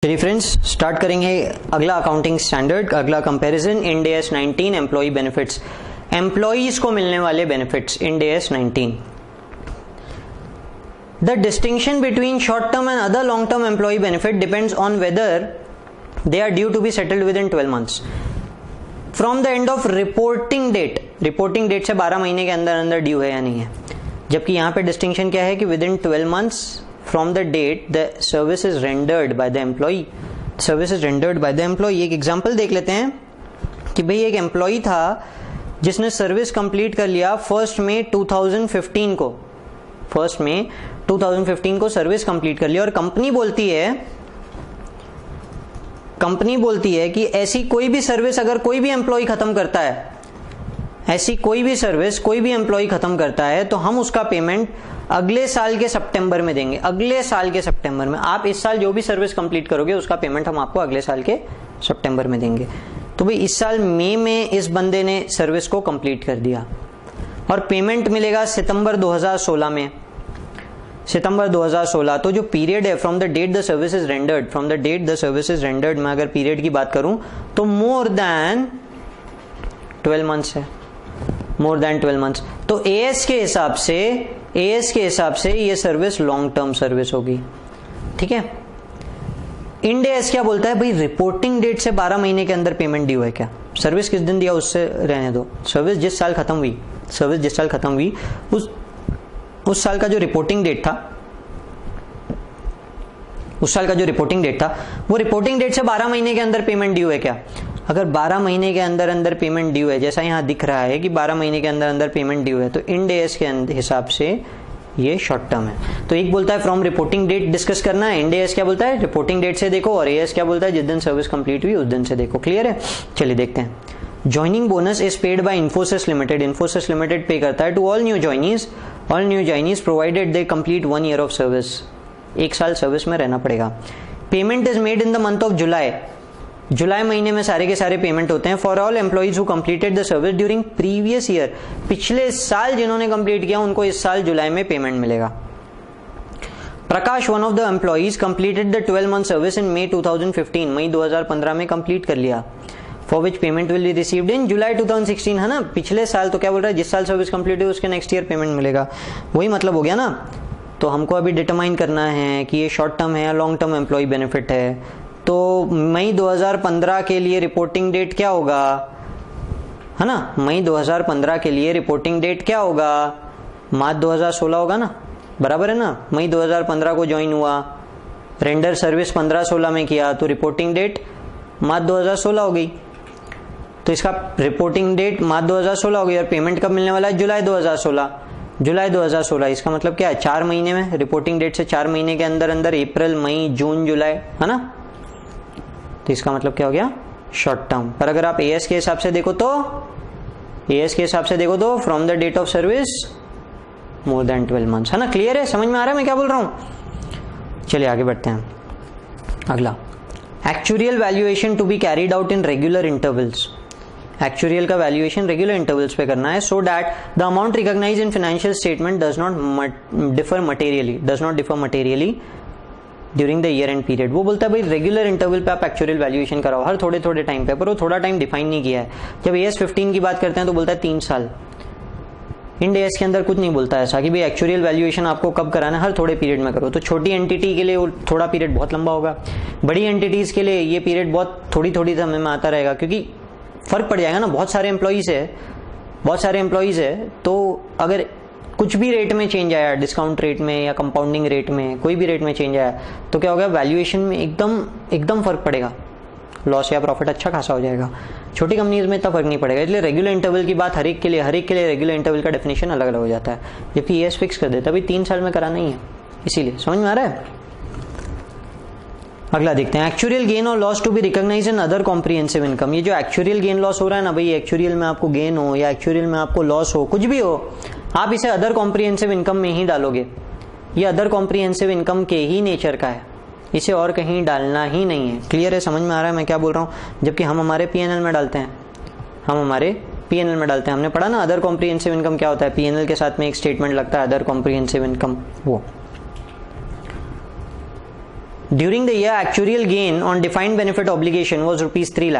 चलिए friends, start करेंगे अगला अकाउंटिंग स्टैंडर्ड, अगला comparison Ind AS 19 employee benefits, employees को मिलने वाले benefits Ind AS 19। The distinction between short term and other long term employee benefit depends on whether they are due to be settled within 12 months from the end of reporting date. Reporting date से 12 महीने के अंदर अंदर due है या नहीं है, जबकि यहां पे डिस्टिंक्शन क्या है कि with in 12 months from the date the service is rendered by the employee, service is rendered by the employee। एक एग्जांपल देख लेते हैं कि भाई एक एम्प्लॉय था जिसने सर्विस कंप्लीट कर लिया 1 मई 2015 को, 1 मई 2015 को सर्विस कंप्लीट कर लिया और कंपनी बोलती है कि ऐसी कोई भी सर्विस अगर कोई भी एम्प्लॉय खत्म करता है, ऐसी कोई भी सर्विस कोई भी एम्प्लॉय खत्म करता है तो हम उसका पेमेंट अगले साल के सितंबर में देंगे। अगले साल के सितंबर में, आप इस साल जो भी सर्विस कंप्लीट करोगे उसका पेमेंट हम आपको अगले साल के सितंबर में देंगे। तो भाई इस साल मई में इस बंदे ने सर्विस को कंप्लीट कर दिया और पेमेंट मिलेगा सितंबर 2016 में, सितंबर 2016। तो जो पीरियड है from the date the service is rendered, from the date the service is rendered में अगर पीरियड की बात करूं तो मोर देन 12 मंथ्स है, मोर देन 12 मंथ्स। तो एएस के हिसाब से ये सर्विस लॉन्ग टर्म सर्विस होगी, ठीक है। इंड एएस क्या बोलता है, भाई रिपोर्टिंग डेट से 12 महीने के अंदर पेमेंट ड्यू है क्या, सर्विस किस दिन दिया उससे रहने दो, सर्विस जिस साल खत्म हुई, सर्विस जिस साल खत्म हुई उस साल का जो रिपोर्टिंग डेट था, उस साल का जो रिपोर्टिंग डेट था वो रिपोर्टिंग डेट से 12 महीने के अंदर पेमेंट ड्यू है क्या। अगर 12 महीने के अंदर अंदर पेमेंट ड्यू है, जैसा यहां दिख रहा है कि 12 महीने के अंदर अंदर पेमेंट ड्यू है, तो इंड एएस के हिसाब से ये शॉर्ट टर्म है। तो एक बोलता है फ्रॉम रिपोर्टिंग डेट डिस्कस करना है, इंड एएस क्या बोलता है रिपोर्टिंग डेट से देखो, और एएस क्या बोलता है जिस दिन सर्विस कंप्लीट हुई उस दिन से देखो। क्लियर है, चलिए देखते हैं। Joining bonus is paid by Infosys limited, Infosys limited pay करता है to all new joinees provided they complete 1 year of service, 1 साल सर्विस में रहना पड़ेगा। Payment is made in the month of July महीने में सारे के सारे पेमेंट होते हैं for all employees who completed the service during previous year, पिछले साल जिन्होंने कंप्लीट किया उनको इस साल जुलाई में पेमेंट मिलेगा। Prakash, one of the employees completed the 12 month service in May 2015, मई 2015 में कंप्लीट कर लिया, for which payment will be received in July 2016, है ना, पिछले साल। तो क्या बोल रहा है, जिस साल सर्विस कंप्लीट हुई उसके नेक्स्ट ईयर पेमेंट मिलेगा, वही मतलब हो गया ना। तो हमको अभी डिटरमाइन करना है कि ये शॉर्ट टर्म है या लॉन्ग टर्म एम्प्लॉय बेनिफिट है। तो मई 2015 के लिए रिपोर्टिंग डेट क्या होगा, है ना, मई 2015 के लिए रिपोर्टिंग डेट क्या होगा, मार्च 2016 होगा ना, बराबर है ना। मई 2015 को ज्वाइन हुआ, रेंडर सर्विस 15-16 में किया, तो रिपोर्टिंग डेट मार्च 2016 हो गई। तो इसका रिपोर्टिंग डेट मार्च 2016 हो गई और पेमेंट कब मिलने वाला है, जुलाई 2016, जुलाई 2016। इसका मतलब क्या है, 4 महीने में, रिपोर्टिंग डेट से 4 महीने के अंदर अंदर अप्रैल मई जून जुलाई, है ना। तो इसका मतलब क्या हो गया, शॉर्ट टर्म। पर अगर आप एएस के हिसाब से देखो तो, एएस के हिसाब से देखो तो from the date of service more than 12 months, है ना। क्लियर है, समझ में आ रहा है मैं क्या बोल रहा हूं। चलिए आगे बढ़ते हैं। अगला, actuarial valuation to be carried out in regular intervals, actuarial का वैल्यूएशन रेगुलर इंटरवल्स पे करना है, so that the amount recognised in financial statement does not differ materially during the year end period. वो बोलता है भाई रेगुलर इंटरवल पे आप एक्चुअल वैल्यूएशन कराओ, हर थोड़े थोड़े टाइम पे, पर वो थोड़ा टाइम डिफाइन नहीं किया है। जब AS 15 की बात करते हैं तो बोलता है 3 साल। इंड AS के अंदर कुछ नहीं बोलता है ऐसा कि भाई एक्चुअल वैल्यूएशन आपको कब कराना है, हर थोड़े पीरियड में करो। तो छोटी एंटिटी के लिए वो थोड़ा पीरियड बहुत लंबा होगा, बड़ी एंटिटीज के लिए ये पीरियड बहुत थोड़ी थोड़ी समय में आता रहेगा, क्योंकि फर्क पड़ जाएगा ना, बहुत सारे एम्प्लॉइज है। तो अगर कुछ भी रेट में चेंज आया, डिस्काउंट रेट में या कंपाउंडिंग रेट में, कोई भी रेट में चेंज आया तो क्या होगा, वैल्यूएशन में एकदम फर्क पड़ेगा, लॉस या प्रॉफिट अच्छा खासा हो जाएगा। छोटी कंपनीज में इतना फर्क नहीं पड़ेगा, इसलिए रेगुलर इंटरवल की बात हर एक के लिए रेगुलर इंटरवल का डेफिनेशन अलग अलग हो जाता है, जबकि एएस फिक्स कर देता है भाई 3 साल में कराना ही है, इसीलिए। समझ में आ रहा है। अगला देखते हैं, एक्चुअल गेन और loss to be recognised in other comprehensive income. ये जो एक्चुअल गेन लॉस हो रहा है ना भाई, एक्चुअल में आपको गेन हो या एक्चुअल में आपको लॉस हो, कुछ भी हो, आप इसे अदर कॉम्प्रिहेंसिव इनकम में ही डालोगे। ये अदर कॉम्प्रिहेंसिव इनकम के ही नेचर का है, इसे और कहीं डालना ही नहीं है। क्लियर है, समझ में आ रहा है मैं क्या बोल रहा हूँ। जबकि हम हमारे पीएनएल में डालते हैं, हमने पढ़ा ना अदर कॉम्प्रिहेंसिव इनकम क्या होता है, पीएनएल के साथ में एक स्टेटमेंट लगता है अदर कॉम्प्रिहेंसिव इनकम, वो during the year actual gain on defined benefit obligation was rupees 3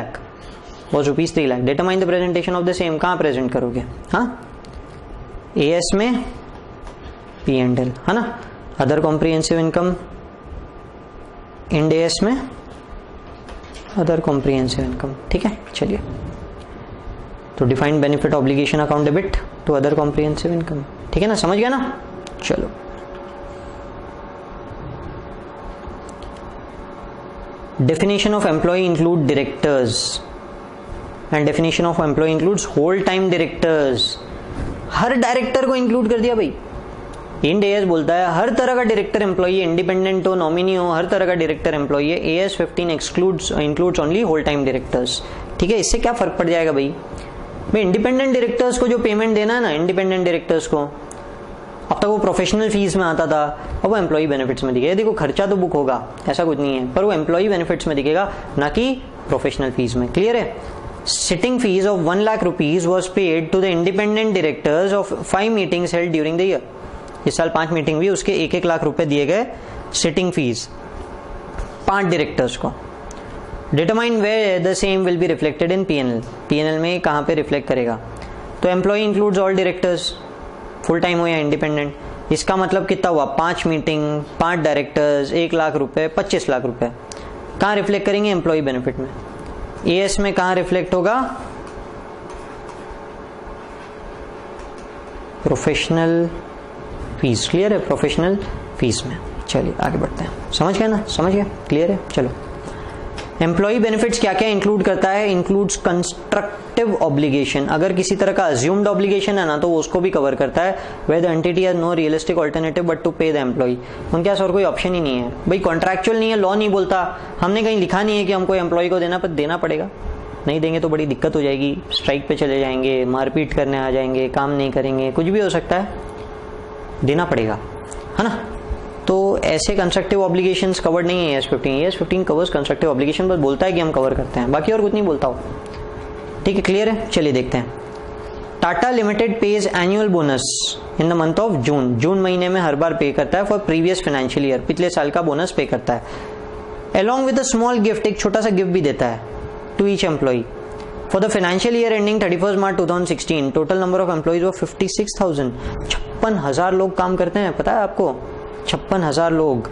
lakh, determine the presentation of the same. कहां प्रेजेंट करोगे? हाँ, एएस में पी एंड एल, है ना, other comprehensive income, Ind AS में अदर कॉम्प्रिहेंसिव इनकम। ठीक है, चलिए, तो defined benefit obligation account debit to other comprehensive income. ठीक है ना, समझ गया ना? चलो, definition of employee include directors and definition of employee includes whole time directors। Her director को इंक्लूड कर दिया भाई। इंड एएस बोलता है हर तरह का डायरेक्टर एम्प्लॉई है, इंडिपेंडेंट हो, नॉमिनी हो, हर तरह का डायरेक्टर एम्प्लॉई है। AS 15 includes only whole time directors. ठीक है, इससे क्या फर्क पड़ जाएगा भाई? इंडिपेंडेंट डायरेक्टर्स को जो पेमेंट देना है ना, इंडिपेंडेंट डायरेक्टर्स को, अब तक वो प्रोफेशनल फीस में आता था, अब वो एम्प्लॉई बेनिफिट्स में दिखेगा। देखो, खर्चा तो बुक होगा, ऐसा कुछ नहीं है, पर वो एम्प्लॉई बेनिफिट्स में दिखेगा, ना कि प्रोफेशनल फीस में। क्लियर है? Sitting fees of 1 lakh rupees was paid to the independent directors of 5 meetings held during the year. इस साल 5 मीटिंग हुई, उसके 1-1 लाख रुपए दिए गए सिटिंग फीस 5 डायरेक्टर्स को। Determine where the same will be reflected in PNL. PNL में कहां पे रिफ्लेक्ट करेगा? तो employee includes all directors, full time हो या इंडिपेंडेंट। इसका मतलब कितना हुआ? 5 मीटिंग, 5 डायरेक्टर्स, 1 लाख रुपए, 25 लाख रुपए। कहां रिफ्लेक्ट करेंगे? एम्प्लॉय बेनिफिट में। एएस में कहां रिफ्लेक्ट होगा? Professional fees. क्लियर है? प्रोफेशनल फीस में। चलिए आगे बढ़ते हैं। समझ गए ना? समझ गए? क्लियर है? चलो, एम्प्लॉय बेनिफिट्स क्या क्या इंक्लूड करता है? Includes constructive obligation. अगर किसी तरह का अज्यूम्ड ऑब्लिगेशन है ना, तो उसको भी कवर करता है। Where the entity has no realistic alternative but to pay the employee. उनके पास और कोई ऑप्शन ही नहीं है भाई। कॉन्ट्रैक्चुअल नहीं है, लॉ नहीं बोलता, हमने कहीं लिखा नहीं है कि हमको एम्प्लॉय को देना पड़ेगा। नहीं देंगे तो बड़ी दिक्कत हो जाएगी, स्ट्राइक पे चले जाएंगे, मारपीट करने आ जाएंगे, काम नहीं करेंगे, कुछ भी हो सकता है, देना पड़ेगा, है ना। तो ऐसे कंस्ट्रक्टिव ऑब्लिगेशंस कवर्ड नहीं है ES15। ES15 covers constructive obligation, बस बोलता है कि हम कवर करते हैं, बाकी और कुछ नहीं बोलता हो। ठीक है, क्लियर है? चलिए देखते हैं। Tata limited pays annual bonus in the month of June. जून महीने में हर बार पे करता है फॉर प्रीवियस फाइनेंशियल ईयर, पिछले साल का बोनस पे करता है। Along with a small gift, एक छोटा सा गिफ्ट भी देता है to each employee. For the financial year ending 31 March 2016 total number of employees वो 56,000। 56,000 लोग काम करते हैं, पता है आपको? 56,000 लोग।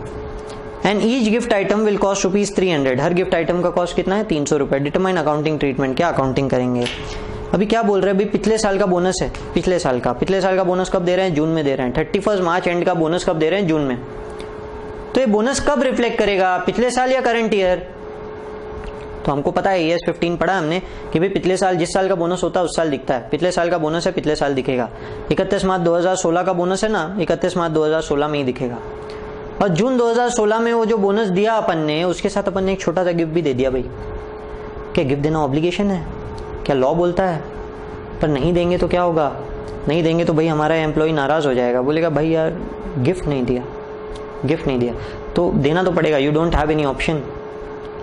And each gift item will cost rupees 300। Her gift item का कॉस्ट कितना है? 300 रुपए। Determine accounting treatment. क्या अकाउंटिंग करेंगे? अभी क्या बोल रहे हैं भाई? पिछले साल का बोनस है, पिछले साल का बोनस कब दे रहे हैं? जून में दे रहे हैं। 31 मार्च एंड का बोनस कब दे रहे हैं? जून में। तो ये बोनस कब रिफ्लेक्ट करेगा? पिछले साल या करंट ईयर? तो हमको पता है, ES15 पढ़ा हमने कि भाई पिछले साल, जिस साल का बोनस होता है उस साल दिखता है। पिछले साल का बोनस है, पिछले साल दिखेगा। 31 मार्च 2016 का बोनस है ना, 31 मार्च 2016 में ही दिखेगा। और जून 2016 में वो जो बोनस दिया अपन ने, उसके साथ अपन ने एक छोटा सा गिफ्ट भी दे दिया भाई। क्या गिफ्ट देना ऑब्लिगेशन है? क्या लॉ बोलता है? पर नहीं देंगे तो क्या होगा? नहीं देंगे तो भाई हमारा एम्प्लॉय नाराज हो जाएगा, बोलेगा भाई यार गिफ्ट नहीं दिया, गिफ्ट नहीं दिया, तो देना तो पड़ेगा। You don't have any option,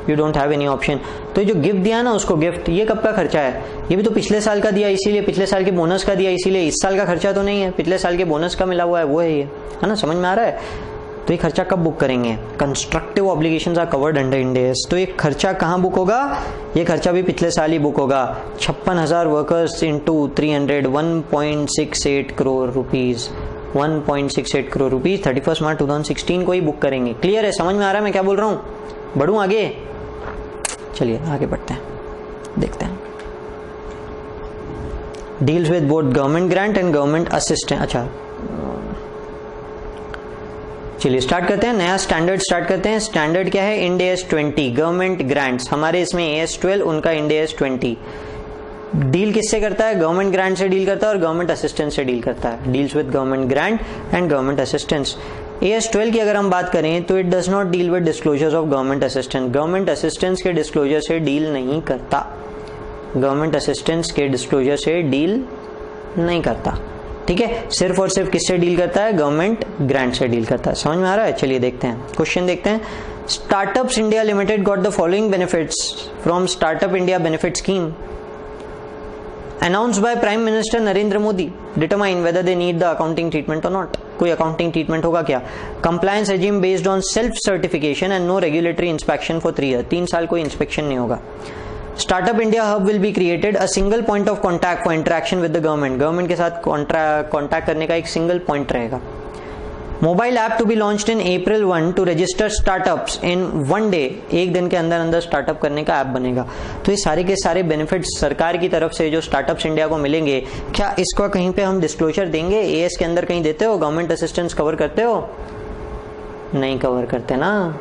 you don't have any option. तो जो गिफ्ट दिया ना उसको, गिफ्ट, ये कब का खर्चा है? ये भी तो पिछले साल का दिया, इसीलिए पिछले साल के बोनस का दिया, इसीलिए इस साल का खर्चा तो नहीं है, पिछले साल के बोनस का मिला हुआ है, वो है ये, है ना। समझ में आ रहा है? तो ये खर्चा कब बुक करेंगे? Constructive obligations are covered under Ind AS। तो ये खर्चा कहाँ बुक होगा? ये खर्चा भी पिछले साल ही बुक होगा। 56,000 workers into 300, 1.68 crore rupees, 1.68 crore rupees 31 March 2016 को ही बुक करेंगे। क्लियर है? समझ में आ रहा है मैं क्या बोल रहा हूँ? बढ़ूं आगे? चलिए आगे बढ़ते हैं, देखते हैं। Deals with both government grant and government assistant. अच्छा चलिए स्टार्ट करते हैं, नया स्टैंडर्ड स्टार्ट करते हैं। स्टैंडर्ड क्या है? Ind AS 20 government grants. हमारे इसमें AS 12, उनका इंड AS 20। डील किससे करता है? गवर्नमेंट ग्रांट से डील करता है और गवर्नमेंट असिस्टेंस से डील करता है। Deals with government grant and government assistance. AS 12 की अगर हम बात करें तो it does not deal with disclosures of government assistance. Government assistance के डिस्क्लोजर से डील नहीं करता, गवर्नमेंट असिस्टेंस के डिस्क्लोजर से डील नहीं करता। ठीक है, सिर्फ और सिर्फ किससे डील करता है? गवर्नमेंट ग्रांट से डील करता है। समझ में आ रहा है? चलिए देखते हैं, क्वेश्चन देखते हैं। Startups India limited got the following benefits from startup India benefit scheme announced by Prime Minister Narendra Modi. Determine whether they need the accounting treatment or not. कोई अकाउंटिंग ट्रीटमेंट होगा क्या? Compliance regime based on self certification and no regulatory inspection for 3 year, 3 साल कोई inspection नहीं होगा. Startup India hub will be created, a single point of contact for interaction with the government, government के साथ contact करने का एक single point रहेगा. Mobile app to be launched in April 1 to register startups in 1 day, एक दिन के अंदर अंदर स्टार्टअप करने का ऐप बनेगा. तो ये सारे के सारे बेनिफिट्स सरकार की तरफ से जो स्टार्टअप्स इंडिया को मिलेंगे, क्या इसको कहीं पे हम डिस्क्लोजर देंगे? एएस के अंदर कहीं देते हो? गवर्नमेंट असिस्टेंस कवर करते हो? नहीं कवर करते ना.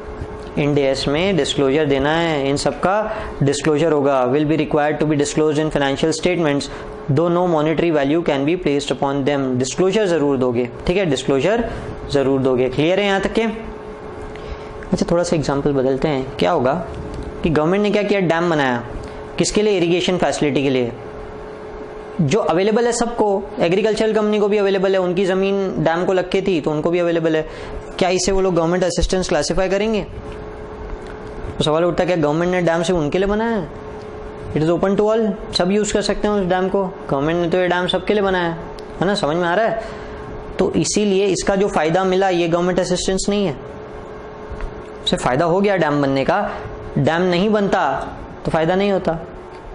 इंड एस में डिस्क्लोजर देना है, इन सब का डिस्क्लोजर होगा. Will be required to be disclose in financial statements though no monetary value can be placed upon them. Disclosure जरूर दोगे, ठीक है, डिस्क्लोजर जरूर दोगे. क्लियर है यहाँ तक के? अच्छा, थोड़ा सा एग्जांपल बदलते हैं. क्या होगा कि गवर्नमेंट ने क्या किया, डैम बनाया. किसके लिए? इरिगेशन फैसिलिटी के लिए. जो अवेलेबल है सबको, एग्रीकल्चरल कंपनी को भी अवेलेबल है, उनकी जमीन डैम को लग के थी तो उनको भी अवेलेबल है. क्या इसे वो लोग गवर्नमेंट असिस्टेंस क्लासिफाई करेंगे? तो सवाल उठता है, क्या गवर्नमेंट ने डैम से उनके लिए बनाया है? It is open to all, सब यूज कर सकते हैं उस डैम को. गवर्नमेंट ने तो ये डैम सबके लिए बनाया है ना. समझ में आ रहा है? तो इसीलिए इसका जो फायदा मिला ये गवर्नमेंट असिस्टेंस नहीं है. उसे फायदा हो गया डैम बनने का. डैम नहीं बनता तो फायदा नहीं होता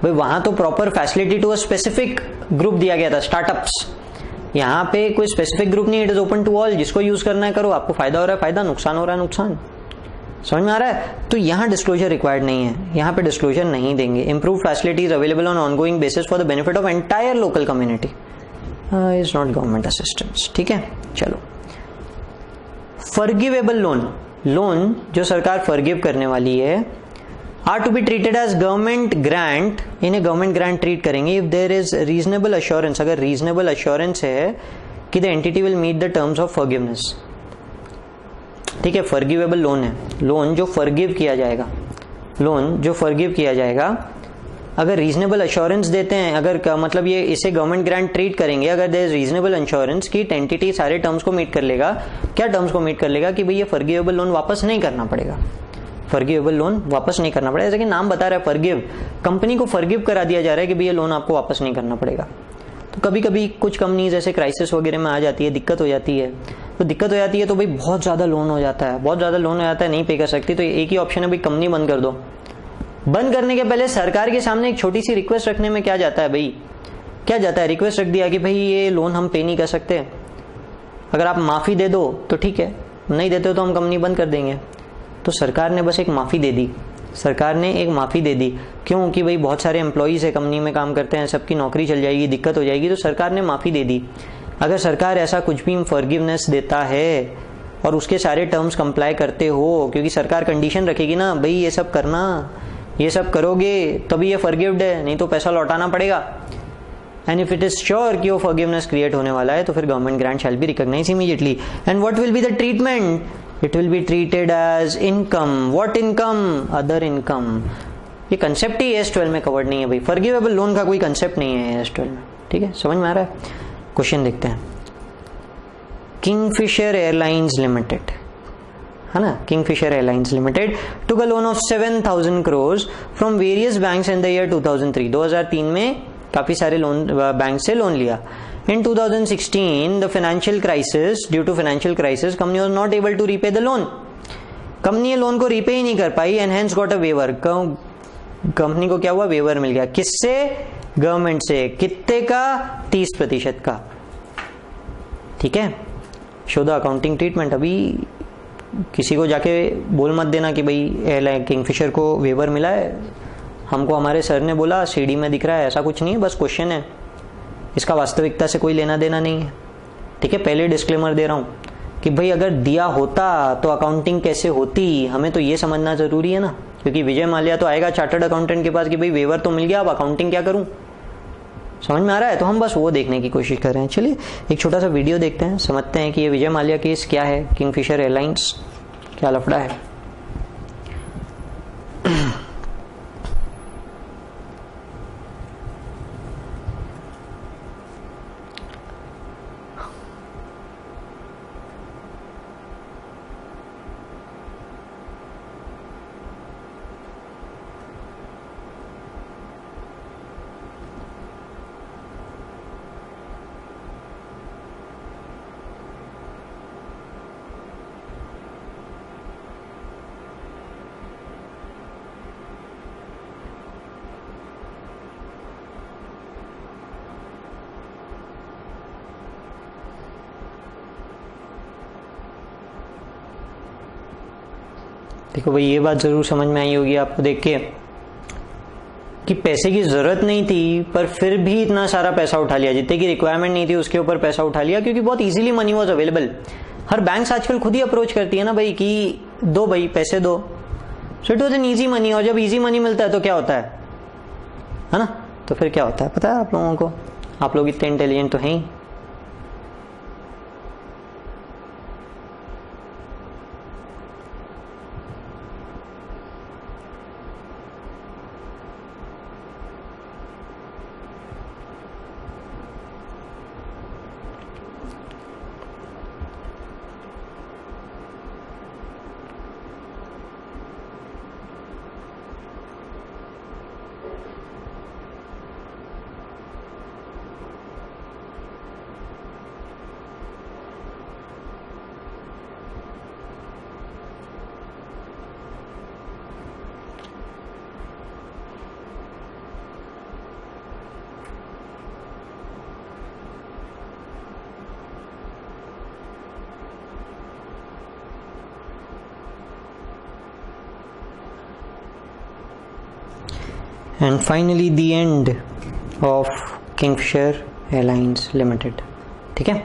भाई. वहां तो proper facility to a specific group दिया गया था, स्टार्टअप्स. यहाँ पे कोई स्पेसिफिक ग्रुप नहीं. It is open to all, जिसको यूज करना है करो. आपको फायदा हो रहा है फायदा, नुकसान हो रहा है नुकसान. समझ में आ रहा है? तो यहाँ डिस्क्लोजर रिक्वायर्ड नहीं है, यहाँ पे डिस्क्लोजर नहीं देंगे. Improve facilities available on ongoing basis for the benefit of entire local community, is not government assistance. ठीक है, चलो. फॉरगिवेबल लोन, लोन जो सरकार फॉरगिव करने वाली है, are to be treated as government grant, इन्हें गवर्नमेंट ग्रांट ट्रीट करेंगे if there is reasonable assurance, अगर रीजनेबल अश्योरेंस है कि the entity will meet the terms of forgiveness. ठीक है, फॉरगिवेबल लोन है, लोन जो फॉरगिव किया जाएगा, लोन जो फॉरगिव किया जाएगा अगर रीजनेबल अश्योरेंस देते हैं, अगर मतलब ये इसे गवर्नमेंट ग्रांट ट्रीट करेंगे अगर देयर इज रीजनेबल इंश्योरेंस की एंटिटी सारे टर्म्स को मीट कर लेगा. क्या टर्म्स को मीट कर लेगा? कि भाई ये फॉरगिवेबल लोन वापस नहीं करना पड़ेगा. फॉरगिवेबल लोन वापस नहीं करना पड़ेगा. जैसे कि नाम बता रहा है फॉरगिव, कंपनी को फॉरगिव करा दिया जा रहा है कि भाई ये लोन आपको वापस नहीं करना पड़ेगा. तो कभी कभी कुछ कंपनीज ऐसे क्राइसिस वगैरह में आ जाती है, दिक्कत हो जाती है. तो दिक्कत हो जाती है तो भाई बहुत ज्यादा लोन हो जाता है, बहुत ज्यादा लोन हो जाता है, नहीं पे कर सकती. तो एक ही ऑप्शन है भाई, कंपनी बंद कर दो. बंद करने के पहले सरकार के सामने एक छोटी सी रिक्वेस्ट रखने में क्या जाता है भाई, क्या जाता है? रिक्वेस्ट रख दिया कि भाई ये लोन हम पे नहीं कर सकते, अगर आप माफी दे दो तो ठीक है, नहीं देते हो तो हम कंपनी बंद कर देंगे. तो सरकार ने बस एक माफी दे दी, सरकार ने एक माफी दे दी. क्यों? कि भाई बहुत सारे एम्प्लॉइज है, कंपनी में काम करते हैं, सबकी नौकरी चल जाएगी, दिक्कत हो जाएगी, तो सरकार ने माफी दे दी. अगर सरकार ऐसा कुछ भी फॉरगिवनेस देता है और उसके सारे टर्म्स कंप्लाई करते हो, क्योंकि सरकार कंडीशन रखेगी ना भाई ये सब करना, ये सब करोगे तभी ये फॉरगिव्ड है, नहीं तो पैसा लौटाना पड़ेगा. And if it is sure कि वो फॉरगिवनेस क्रिएट होने वाला है तो फिर government grant shall be recognise immediately. And what will be the treatment? It will be treated as income. What income? Other income. ये कंसेप्ट ही AS 12 में कवर्ड नहीं है भाई. फॉरगिवेबल लोन का कोई कंसेप्ट नहीं है AS 12 में. ठीक है, समझ में आ रहा है? क्वेश्चन देखते हैं. किंगफिशर एयरलाइंस लिमिटेड, है ना, Kingfisher Airlines limited took a loan of 7,000 crores from various banks in the year 2003. 2003 में काफी सारे लोन बैंक से लोन लिया. In 2016, the financial crisis, due to financial crisis, company was not able to repay the loan. Company loan को repay ही नहीं कर पाई and hence got a waiver. Company को क्या हुआ? वेवर मिल गया. किससे? गवर्नमेंट से. कितने का? 30% का. ठीक है, शो द अकाउंटिंग ट्रीटमेंट. अभी किसी को जाके बोल मत देना कि भाई एयरलाइन किंगफिशर को वेवर मिला है, हमको हमारे सर ने बोला, CD में दिख रहा है. ऐसा कुछ नहीं है, बस क्वेश्चन है, इसका वास्तविकता से कोई लेना देना नहीं है. ठीक है, पहले डिस्क्लेमर दे रहा हूं कि भाई अगर दिया होता तो अकाउंटिंग कैसे होती, हमें तो ये समझना जरूरी है ना. क्योंकि विजय माल्या तो आएगा चार्टर्ड अकाउंटेंट के पास कि भाई वेवर तो मिल गया, अब अकाउंटिंग क्या करूं. समझ में आ रहा है? तो हम बस वो देखने की कोशिश कर रहे हैं. चलिए एक छोटा सा वीडियो देखते हैं, समझते हैं कि ये विजय माल्या केस क्या है, किंगफिशर एयरलाइंस क्या लफड़ा है. देखो भाई, ये बात जरूर समझ में आई होगी आपको देख के कि पैसे की जरूरत नहीं थी पर फिर भी इतना सारा पैसा उठा लिया, जितने की रिक्वायरमेंट नहीं थी उसके ऊपर पैसा उठा लिया, क्योंकि बहुत easily money was available. Her banks आजकल खुद ही अप्रोच करती है ना भाई कि दो भाई पैसे दो, so it was an easy money. और जब इजी मनी मिलता है तो क्या होता है ना, तो फिर क्या होता है पता है आप लोगों को? आप लोग इतने इंटेलिजेंट तो हैं ही। And finally the end of Kingfisher Airlines limited. ठीक है,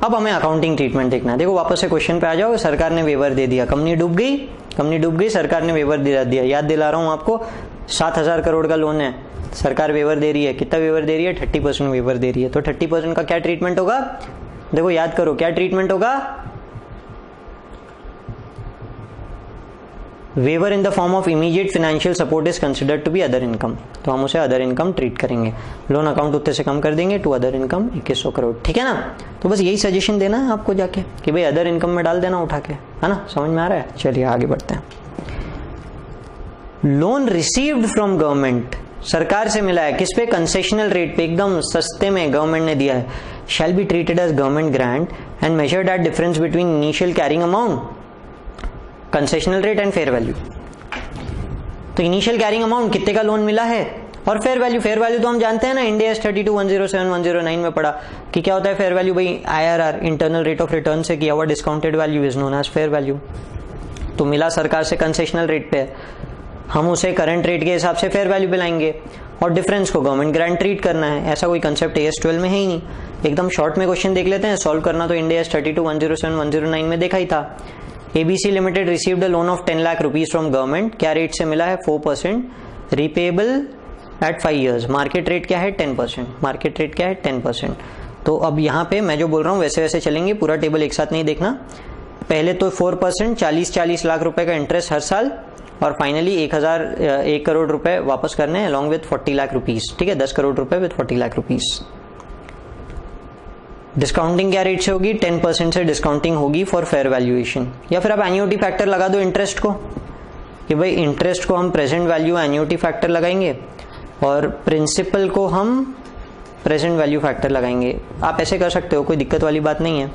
अब हमें अकाउंटिंग ट्रीटमेंट देखना है। देखो वापस से क्वेश्चन पे आ जाओ। सरकार ने वेवर दे दिया, कंपनी डूब गई, सरकार ने वेवर दे दिया। याद दिला रहा हूं आपको, 7,000 करोड़ का लोन है, सरकार वेवर दे रही है। कितना वेवर दे रही है? 30% वेवर दे रही है। तो 30% का क्या ट्रीटमेंट होगा? देखो याद करो, क्या ट्रीटमेंट होगा? Waiver in the form of immediate financial support is considered to be other income. तो हम उसे अदर इनकम ट्रीट करेंगे। लोन अकाउंट उतने से कम कर देंगे टू अदर इनकम 2100 करोड़। ठीक है ना? तो बस यही सजेशन देना है आपको जाके कि भाई अदर इनकम में डाल देना उठा के, है ना? समझ में आ रहा है? चलिए आगे बढ़ते हैं। लोन रिसीव्ड फ्रॉम गवर्नमेंट, सरकार से मिला है, किस पे? कंसेशनल रेट पे, एकदम सस्ते में गवर्नमेंट ने दिया है। Shall be treated as government grant and measured at difference between initial carrying amount, concessional rate and fair value. तो इनिशियल कैरिंग अमाउंट कितने का लोन मिला है और फेयर वैल्यू तो हम जानते हैं ना, इंड AS 32-107-109 में पढ़ा कि क्या होता है फेयर वैल्यू भाई? IRR, internal rate of return से किया हुआ discounted value is known as fair value. तो मिला सरकार से कंसेशनल रेट पे, हम उसे करंट रेट के हिसाब से फेयर वैल्यू पे लाएंगे और डिफरेंस को गवर्नमेंट ग्रांट ट्रीट करना है। ऐसा कोई कंसेप्ट AS 12 में है ही नहीं। एकदम शॉर्ट में क्वेश्चन देख लेते हैं, सॉल्व करना तो इंड AS 32-107-109 में देखा ही था। ABC limited received a loan of 10 lakh rupees from government. क्या रेट से मिला है? 4%, repayable at 5 years। Market rate क्या है? 10%। मार्केट रेट क्या है? 10%। तो अब यहाँ पे मैं जो बोल रहा हूँ वैसे वैसे चलेंगे, पूरा टेबल एक साथ नहीं देखना। पहले तो 4%, 40 लाख रुपए का इंटरेस्ट हर साल, और फाइनली 1 करोड़ रुपए वापस करने हैं अलॉन्ग विथ 40 लाख रुपीज। ठीक है, 10 करोड़ रुपए विथ 40 लाख रुपीज। डिस्काउंटिंग क्या रेट से होगी? 10% से डिस्काउंटिंग होगी फॉर फेयर वैल्यूएशन। या फिर आप एन्युटी फैक्टर लगा दो इंटरेस्ट को कि भाई इंटरेस्ट को हम प्रेजेंट वैल्यू एन्युटी फैक्टर लगाएंगे और प्रिंसिपल को हम प्रेजेंट वैल्यू फैक्टर लगाएंगे। आप ऐसे कर सकते हो, कोई दिक्कत वाली बात नहीं है।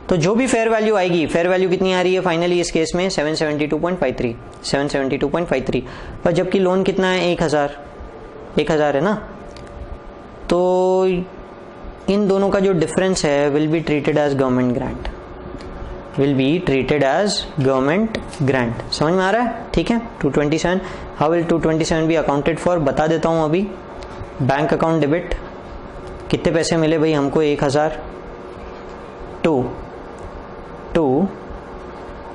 तो जो भी फेयर वैल्यू आएगी, फेयर वैल्यू कितनी आ रही है फाइनली इस केस में? 772.53 पर जबकि लोन कितना है? 1000 है ना। तो इन दोनों का जो डिफरेंस है will be treated as government grant. समझ में आ रहा है? ठीक है। 227, how will 227 be accounted for? बता देता हूं अभी। बैंक अकाउंट डेबिट, कितने पैसे मिले भाई हमको? 1000। टू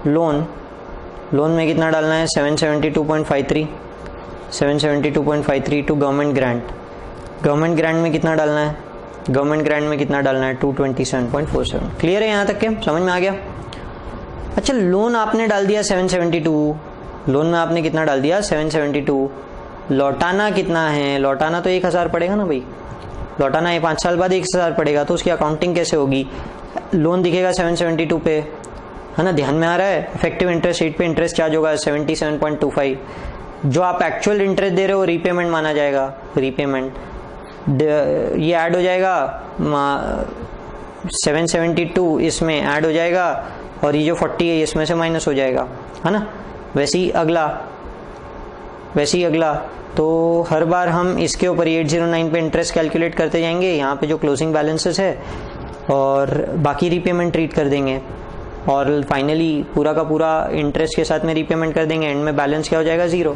लोन में कितना डालना है? 772.53 टू गवर्नमेंट ग्रांट में कितना डालना है? 227.47। क्लियर है यहाँ तक के? समझ में आ गया? अच्छा, लोन आपने डाल दिया 772, लोन में आपने कितना डाल दिया? 772। लौटाना कितना है? लौटाना तो 1000 पड़ेगा ना भाई। लौटाना है 5 साल बाद 1000 पड़ेगा, तो उसकी अकाउंटिंग कैसे होगी? लोन दिखेगा 772 पे, है ना? ध्यान में आ रहा है? इफेक्टिव इंटरेस्ट रेट पे इंटरेस्ट चार्ज होगा 77.25। जो आप एक्चुअल इंटरेस्ट दे रहे हो रिपेमेंट माना जाएगा। रिपेमेंट ये ऐड हो जाएगा 772 इसमें ऐड हो जाएगा और ये जो 40 है इसमें से माइनस हो जाएगा, है ना? वैसे ही अगला तो हर बार हम इसके ऊपर 809 पे इंटरेस्ट कैलकुलेट करते जाएंगे, यहाँ पे जो क्लोजिंग बैलेंसेस है, और बाकी रीपेमेंट ट्रीट कर देंगे। और फाइनली पूरा का पूरा इंटरेस्ट के साथ में रीपेमेंट कर देंगे, एंड में बैलेंस क्या हो जाएगा, 0।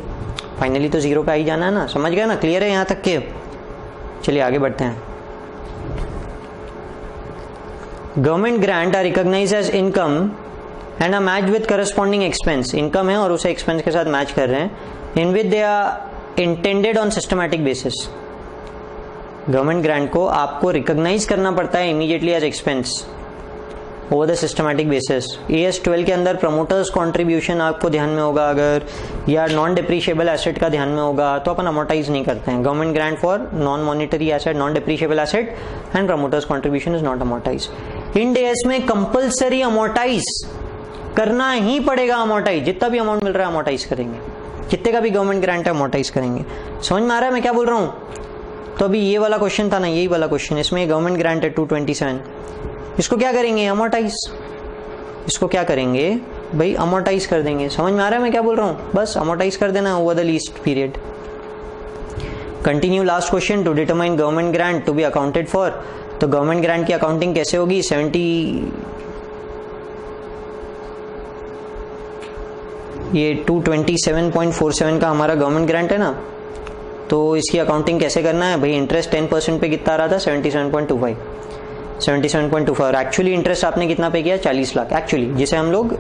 फाइनली तो 0 पे आ ही जाना है ना, समझ गया ना, क्लियर है यहाँ तक के। चलिए आगे बढ़ते हैं। Government grant are recognised as income and are match with corresponding expense. Income है और उसे एक्सपेंस के साथ मैच कर रहे हैं, in with they are intended on systematic basis. Government grant को आपको रिकॉग्नाइज करना पड़ता है immediately as expense over the systematic basis. AS12 के अंदर प्रमोटर्स कॉन्ट्रीब्यूशन आपको ध्यान में होगा अगर, या नॉन डिप्रीशिएबल एसेट का ध्यान में होगा, तो अपन अमोर्टाइज नहीं करते हैं। Government grant for non monetary asset, non depreciable asset and promoters contribution is not amortise. Ind AS में कंपल्सरी अमोर्टाइज करना ही पड़ेगा। अमोर्टाइज जितना भी अमाउंट मिल रहा है अमोर्टाइज करेंगे, जितने का भी गवर्नमेंट ग्रांट है अमोर्टाइज करेंगे। समझ में आ रहा है मैं क्या बोल रहा हूँ? तो अभी ये वाला क्वेश्चन था ना, यही वाला क्वेश्चन, इसमें गवर्नमेंट ग्रांट है 227, इसको क्या करेंगे, अमोर्टाइज। इसको क्या करेंगे भाई, अमोर्टाइज कर देंगे। समझ में आ रहा है मैं क्या बोल रहा हूँ? बस अमोर्टाइज कर देना over the lease period. Continue last question, to determine government grant to be accounted for. तो गवर्नमेंट ग्रांट की अकाउंटिंग कैसे होगी? 227.47 का हमारा गवर्नमेंट ग्रांट है ना, तो इसकी अकाउंटिंग कैसे करना है भाई? इंटरेस्ट 10% पे कितना आ रहा था? 77.25 और एक्चुअली इंटरेस्ट आपने कितना पे किया? 40 लाख एक्चुअली, जिसे हम लोग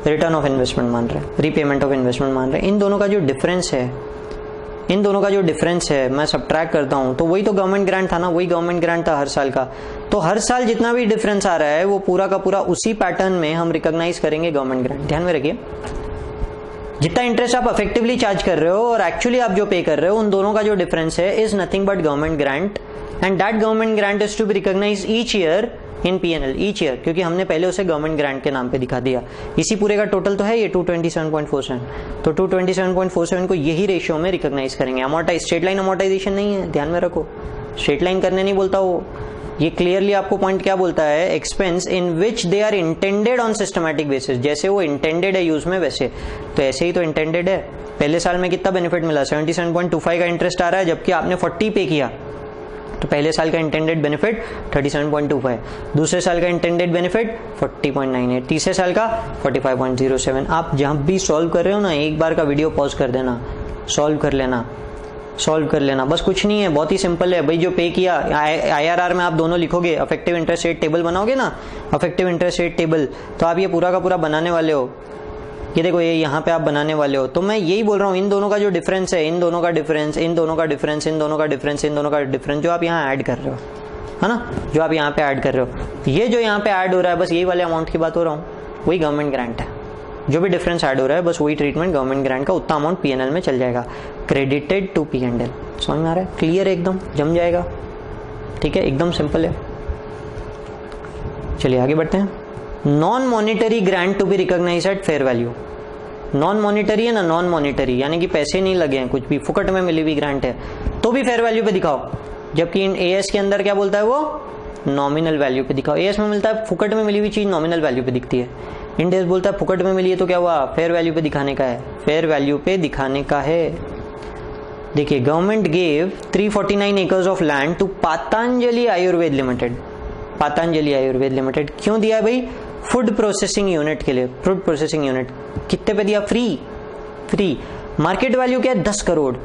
रिटर्न ऑफ इन्वेस्टमेंट मान रहे हैं, रीपेमेंट ऑफ इन्वेस्टमेंट मान रहे हैं। इन दोनों का जो डिफरेंस है मैं सबट्रैक्ट करता हूं, तो वही तो गवर्नमेंट ग्रांट था ना, वही गवर्नमेंट ग्रांट था हर साल का। तो हर साल जितना भी डिफरेंस आ रहा है वो पूरा का पूरा उसी पैटर्न में हम रिकॉग्नाइज करेंगे गवर्नमेंट ग्रांट। ध्यान में रखिए, जितना इंटरेस्ट आप इफेक्टिवली चार्ज कर रहे हो और एक्चुअली आप जो पे कर रहे हो, उन दोनों का जो डिफरेंस है is nothing but government grant, and that government grant is to be recognise each year in P&L each year, क्योंकि हमने पहले उसे गवर्नमेंट ग्रांट के नाम पे दिखा दिया। इसी पूरे का टोटल तो है ये 227.47, तो 227.47 को यही रेशियो में रिकॉग्नाइज करेंगे। अमोर्टाइज, स्ट्रेट लाइन अमोर्टाइजेशन नहीं है, ध्यान में रखो, स्ट्रेट लाइन करने नहीं बोलता वो। ये क्लियरली आपको पॉइंट क्या बोलता है? Expense in which they are intended on systematic basis. जैसे वो इंटेंडेड है यूज में, वैसे तो ऐसे ही तो इंटेंडेड है। पहले साल में कितना बेनिफिट मिला? 77.25 का इंटरेस्ट आ रहा है, जबकि आपने 40 पे किया, तो पहले साल का इंटेंडेड बेनिफिट 37.25, दूसरे साल का इंटेंडेड बेनिफिट 40.98, तीसरे साल का 45.07। आप जहां भी सॉल्व कर रहे हो ना, एक बार का वीडियो पॉज कर देना, सॉल्व कर लेना, बस कुछ नहीं है, बहुत ही सिंपल है भाई। जो पे किया IRR में आप दोनों लिखोगे, अफेक्टिव इंटरेस्ट रेट टेबल बनाओगे ना, अफेक्टिव इंटरेस्ट रेट टेबल, तो आप ये पूरा का पूरा बनाने वाले हो। ये देखो, ये यहाँ पे आप बनाने वाले हो। तो मैं यही बोल रहा हूँ, इन दोनों का जो डिफरेंस है, इन दोनों का डिफरेंस, जो आप यहाँ ऐड कर रहे हो, है ना, जो आप यहाँ पे ऐड कर रहे हो, ये जो यहाँ पे ऐड हो रहा है, बस यही वाले अमाउंट की बात हो रहा हूँ, वही गवर्नमेंट ग्रांट है। जो भी डिफरेंस ऐड हो रहा है, बस वही ट्रीटमेंट गवर्नमेंट ग्रांट का, उतना अमाउंट P&L में चल जाएगा, क्रेडिटेड टू P&L। समझ में आ रहा है? क्लियर है, एकदम जम जाएगा, ठीक है, एकदम सिंपल है। चलिए आगे बढ़ते हैं। Non monetary grant to be recognised at fair value. Non monetary है ना, नॉन मॉनिटरी यानी कि पैसे नहीं लगे हैं, कुछ भी फुकट में मिली हुई ग्रांट है, तो भी फेयर वैल्यू पे दिखाओ। जबकि इन AS के अंदर क्या बोलता है वो? नॉमिनल वैल्यू पे दिखाओ। AS में मिलता है फुकट में मिली हुई चीज नॉमिनल वैल्यू पे दिखती है। इंड AS बोलता है फुकट में मिली है तो क्या हुआ? फेयर वैल्यू पे दिखाने का है, फेयर वैल्यू पे दिखाने का है। देखिए, government gave 349 acres of land to Patanjali Ayurved limited. Patanjali Ayurved limited क्यों दिया है भाई? फूड प्रोसेसिंग यूनिट के लिए। फूड प्रोसेसिंग यूनिट कितने पे दिया? फ्री। मार्केट वैल्यू क्या है? 10 करोड़।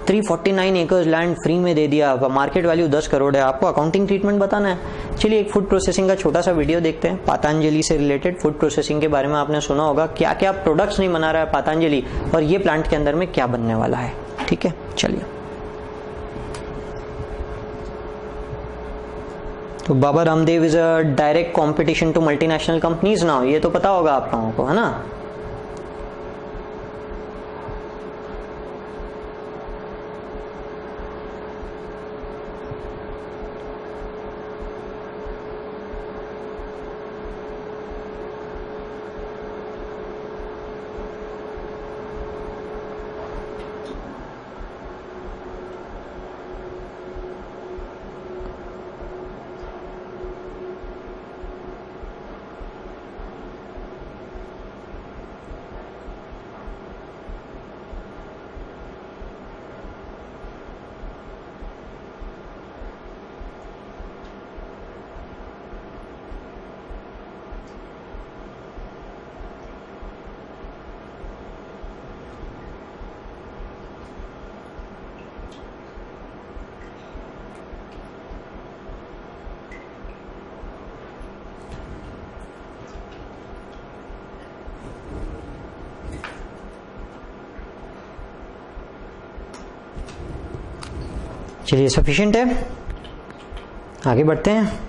349 एकर्स लैंड फ्री में दे दिया, मार्केट वैल्यू 10 करोड़ है। आपको अकाउंटिंग ट्रीटमेंट बताना है। चलिए एक फूड प्रोसेसिंग का छोटा सा वीडियो देखते हैं, पतंजलि से रिलेटेड। फूड प्रोसेसिंग के बारे में आपने सुना होगा, क्या क्या प्रोडक्ट्स नहीं बना रहा है पतंजलि, और ये प्लांट के अंदर में क्या बनने वाला है। ठीक है, चलिए। तो Baba Ramdev is a direct competition to multinational companies now, ये तो पता होगा आप लोगों को, है ना। चलिए सफिशिएंट है, आगे बढ़ते हैं।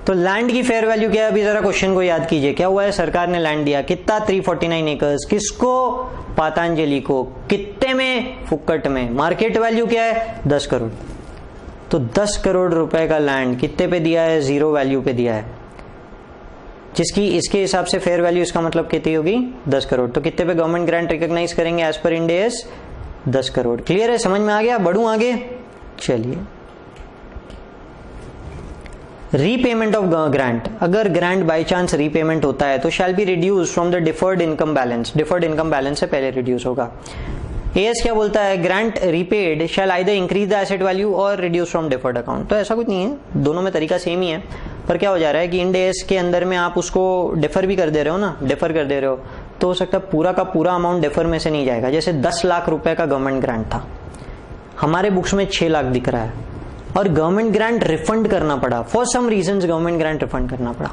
तो लैंड की फेयर वैल्यू क्या है, अभी जरा क्वेश्चन को याद कीजिए। क्या हुआ है, सरकार ने लैंड दिया कितना, 349 एकर्स, किसको, पातंजलि को, कितने में, फुक्कट में। मार्केट वैल्यू क्या है, 10 करोड़। तो 10 करोड़ रुपए का लैंड कितने पे दिया है, 0 वैल्यू पे दिया है, जिसकी इसके हिसाब से फेयर वैल्यू इसका मतलब कितनी होगी, 10 करोड़। तो कितने पे गवर्नमेंट ग्रांट रिकॉग्नाइज करेंगे as per end AS, 10 crore. Clear है, समझ में आ गया, बढ़ूं आगे। चलिए, रीपेमेंट ऑफ ग्रांट, अगर ग्रांट बाय चांस रीपेमेंट होता है तो shall be reduce from the deferred income balance, deferred income balance से पहले रिड्यूस होगा। AS क्या बोलता है, grant repaid shell either increase the asset value और रिड्यूस फ्रॉम डिफर्ड अकाउंट। तो ऐसा कुछ नहीं है, दोनों में तरीका सेम ही है, पर क्या हो जा रहा है कि इंड AS के अंदर में आप उसको डिफर भी कर दे रहे हो ना, डिफर कर दे रहे हो, तो हो सकता है पूरा का पूरा अमाउंट डिफर में से नहीं जाएगा। जैसे 10 लाख रुपए का गवर्नमेंट ग्रांट था, हमारे बुक्स में 6 लाख दिख रहा है, और गवर्नमेंट ग्रांट रिफंड करना पड़ा, for some reasons government grant refund करना पड़ा,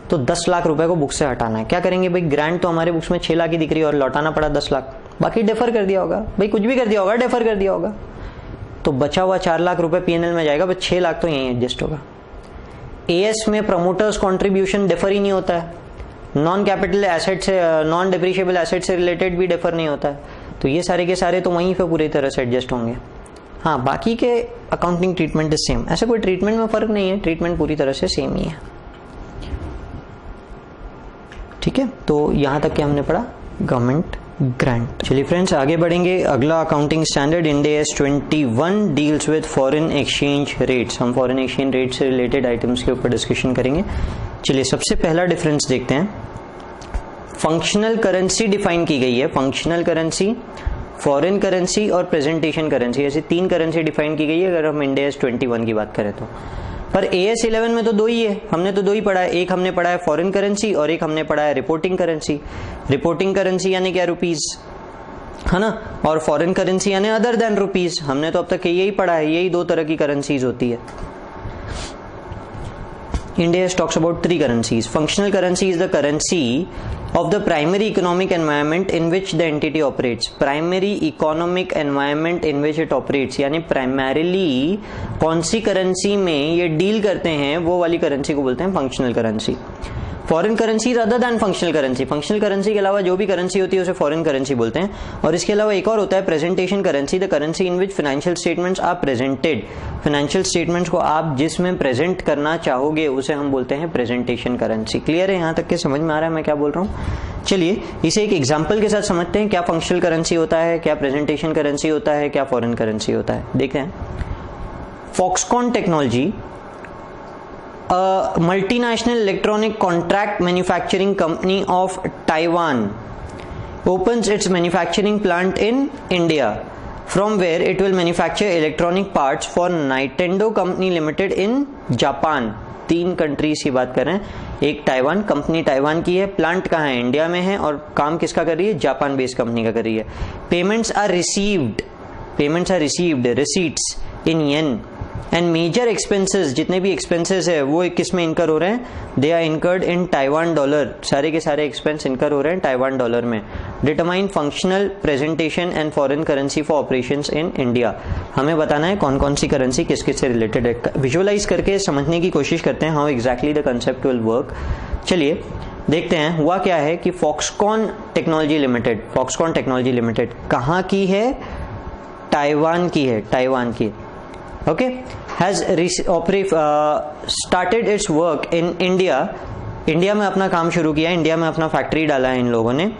तो 10 लाख रुपए को बुक से हटाना है। क्या करेंगे भाई, ग्रांट तो हमारे बुक्स में 6 लाख ही दिख रही है और लौटाना पड़ा 10 लाख, बाकी डेफर कर दिया होगा भाई, कुछ भी कर दिया होगा, डेफर कर दिया होगा, तो बचा हुआ 4 लाख रुपए PNL में जाएगा, बस 6 लाख तो यहीं एडजस्ट होगा। AS में प्रमोटर्स कॉन्ट्रीब्यूशन डेफर ही नहीं होता है, नॉन कैपिटल एसेट से, नॉन डिप्रिशिएबल एसेट से रिलेटेड भी डेफर नहीं होता है, तो ये सारे के सारे तो वहीं पे पूरी तरह से एडजस्ट होंगे। हाँ, बाकी के अकाउंटिंग ट्रीटमेंट इज सेम, ऐसा कोई ट्रीटमेंट में फर्क नहीं है, ट्रीटमेंट पूरी तरह से सेम ही है। ठीक है, तो यहां तक के हमने पढ़ा गवर्नमेंट ग्रांट। चलिए फ्रेंड्स, आगे बढ़ेंगे। अगला accounting standard Ind AS 21 deals with foreign exchange rates. हम फॉरेन एक्सचेंज रेट से रिलेटेड आइटम्स के ऊपर डिस्कशन करेंगे। चलिए, सबसे पहला डिफरेंस देखते हैं। फंक्शनल करेंसी डिफाइन की गई है, फंक्शनल करेंसी, फॉरेन करेंसी और प्रेजेंटेशन करेंसी, ऐसी 3 करेंसी डिफाइन की गई है अगर हम इंड AS 21 की बात करें तो। पर AS 11 में तो 2 ही है, हमने तो 2 ही पढ़ा है, एक हमने पढ़ा है फॉरेन करेंसी और एक हमने पढ़ा है रिपोर्टिंग करेंसी। रिपोर्टिंग करेंसी यानी क्या, रुपीज, है ना, और फॉरेन करेंसी यानी अदर देन रुपीज। हमने तो अब तक यही पढ़ा है, यही 2 तरह की करेंसीज होती है। Ind AS talks about 3 currencies. Functional currency is the currency of the primary economic environment in which the entity operates. Primary economic environment in which it operates, यानी primarily कौन सी करेंसी में ये डील करते हैं, वो वाली करेंसी को बोलते हैं functional currency. Foreign currency other than functional currency, functional currency के अलावा जो भी करेंसी होती है उसे फॉरेन करेंसी बोलते हैं। और इसके अलावा एक और होता है presentation currency, the currency in which financial statements are presented. Financial statements को आप जिसमें प्रेजेंट करना चाहोगे उसे हम बोलते हैं प्रेजेंटेशन करेंसी। क्लियर है, यहां तक के समझ में आ रहा है मैं क्या बोल रहा हूं? चलिए, इसे एक एग्जाम्पल के साथ समझते हैं, क्या फंक्शनल करेंसी होता है, क्या प्रेजेंटेशन करेंसी होता है, क्या फॉरेन करेंसी होता है। देखते हैं। Foxconn technology, a multinational electronic contract manufacturing company of Taiwan, opens its manufacturing plant in India, from where it will manufacture electronic parts for Nintendo Company Limited in Japan. 3 countries की बात करें, एक Taiwan, company Taiwan की है, plant कहाँ है, India में है, और काम किसका कर रही है, जापान बेस्ड कंपनी का कर रही है। Payments are received receipts in yen and major expenses, जितने भी एक्सपेंसेस है वो किस में इनकर हो रहे हैं, they are incurred in Taiwan dollar, सारे के सारे एक्सपेंस इनकर हो रहे हैं ताइवान डॉलर में। Determine functional presentation and foreign currency for operations in India. हमें बताना है कौन कौन सी करेंसी किस किस से रिलेटेड है, विजुअलाइज करके समझने की कोशिश करते हैं how exactly the concept will work. चलिए देखते हैं हुआ क्या है कि फॉक्सकॉन टेक्नोलॉजी लिमिटेड कहाँ की है, ताइवान की है, ताइवान की। Okay, has started it's work in India, India में अपना काम शुरू किया, इंडिया में अपना फैक्ट्री डाला है इन लोगों ने।